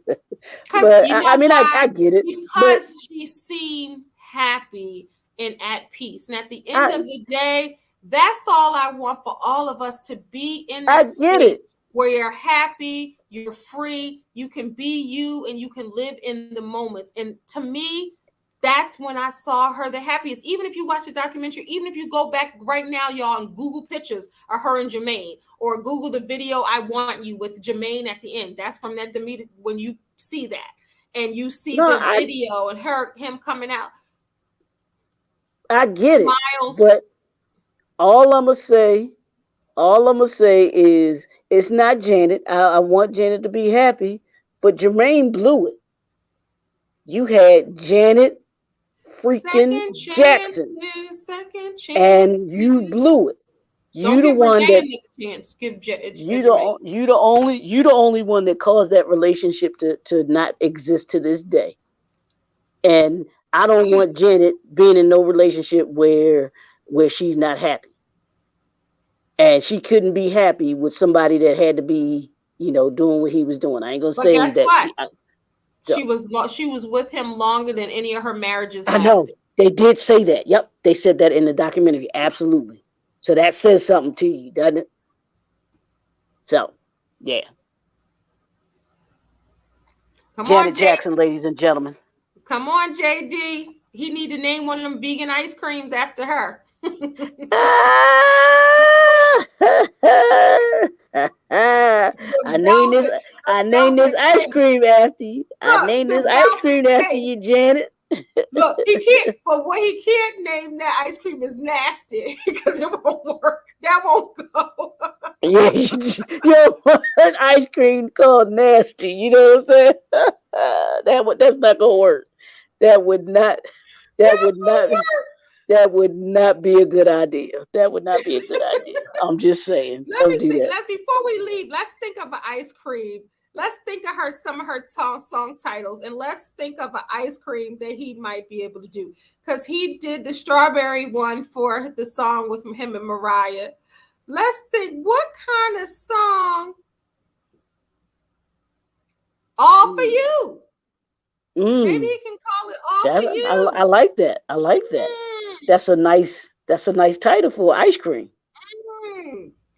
But you know mean, why? I get it. Because she seemed happy and at peace. And at the end of the day, that's all I want for all of us, to be in that get it. space where you're happy, you're free, you can be you, and you can live in the moments. And to me, that's when I saw her the happiest. Even if you watch the documentary, even if you go back right now, y'all, and Google pictures of her and Jermaine, or Google the video "I Want You" with Jermaine at the end. That's from that Demeter. When you see that, and you see the video and him coming out, I get it. Miles. But all I'm gonna say is, it's not Janet. I want Janet to be happy, but Jermaine blew it. You had Janet freaking Jackson, second chance, and you blew it. Don't give Renee another chance. Give Jermaine. You the only one that caused that relationship to not exist to this day. And I don't want Janet being in no relationship where she's not happy. And she couldn't be happy with somebody that had to be, doing what he was doing. I ain't gonna say guess that. What? She was with him longer than any of her marriages lasted. I know. They did say that. Yep. They said that in the documentary. Absolutely. So that says something to you, doesn't it? So, yeah. Janet Jackson, ladies and gentlemen. Come on, JD. He need to name one of them vegan ice creams after her. I named this ice cream after you. I named this ice cream after you, Janet. Look, he can't. But what he can't name that ice cream is nasty, because it won't work. That won't go. Yeah, you want ice cream called nasty. You know what I'm saying? That's not gonna work. That would not be a good idea. That would not be a good idea. I'm just saying. Don't do that. Before we leave, let's think of an ice cream. Let's think of some of her song titles, and let's think of an ice cream that he might be able to do, because he did the strawberry one for the song with him and Mariah. Let's think, what kind of song? All for You. Maybe he can call it All for You. I like that. I like that. That's a nice title for ice cream.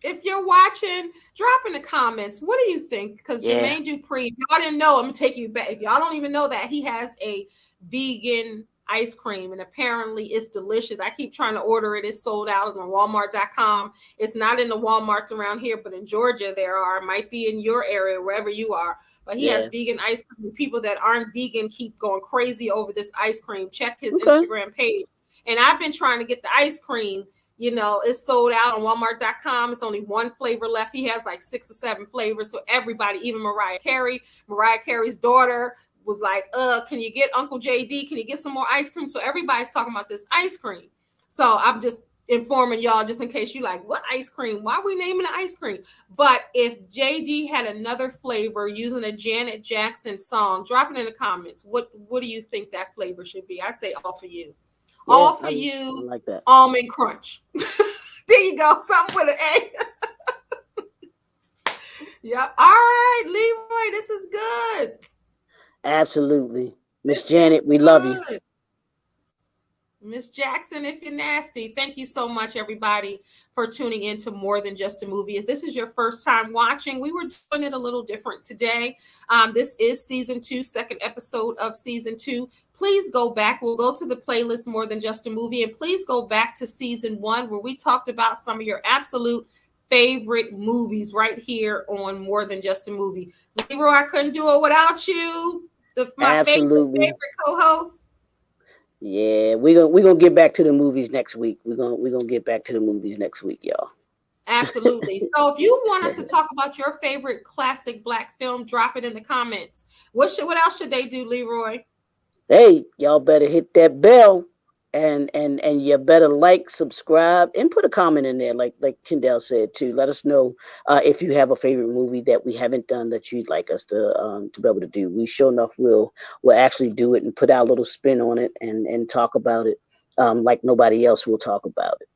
If you're watching, drop in the comments. What do you think? Because Jermaine Dupri, if y'all didn't know, I'm gonna take you back. If y'all don't even know that, he has a vegan ice cream, and apparently it's delicious. I keep trying to order it. It's sold out on Walmart.com. It's not in the Walmarts around here, but in Georgia there are. It might be in your area, wherever you are. But he has Yeah. vegan ice cream. People that aren't vegan keep going crazy over this ice cream. Check his Okay. Instagram page. And I've been trying to get the ice cream. You know, it's sold out on Walmart.com. It's only one flavor left. He has like 6 or 7 flavors. So everybody, even Mariah Carey's daughter was like, can you get Uncle JD? Can you get some more ice cream? So everybody's talking about this ice cream. So I'm just informing y'all just in case you like, what ice cream? Why are we naming the ice cream? But if JD had another flavor using a Janet Jackson song, drop it in the comments. What do you think that flavor should be? I say all for you. Yeah, All for I you, like that. almond crunch. There you go. Something with an A. Yeah. All right, Leroy, this is good. Absolutely. Miss This Janet, is we love you. good. Miss Jackson, if you're nasty, thank you so much, everybody, for tuning in to More Than Just a Movie. If this is your first time watching, we were doing it a little different today. This is season 2, second episode of season 2. Please go back. We'll go to the playlist More Than Just a Movie, and please go back to season 1 where we talked about some of your absolute favorite movies right here on More Than Just aMovie. Leroy, I couldn't do it without you. My Absolutely. favorite co-host. Yeah, we're gonna get back to the movies next week. We're gonna get back to the movies next week, y'all. Absolutely. So if you want us to talk about your favorite classic Black film, drop it in the comments. What else should they do, Leroy? Hey, y'all better hit that bell, and you better like, subscribe, and put a comment in there, like Kendell said too. Let us know if you have a favorite movie that we haven't done that you'd like us to be able to do. We sure enough will actually do it and put our little spin on it and talk about it like nobody else will talk about it.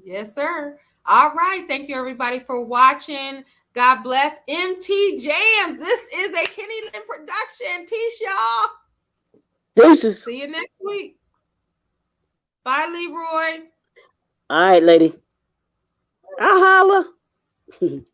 Yes, sir. All right. Thank you, everybody, for watching. God bless MT Jams. This is a Kenni-Len production. Peace, y'all. Deuces. See you next week. Bye, Leroy. All right, lady. I'll holla.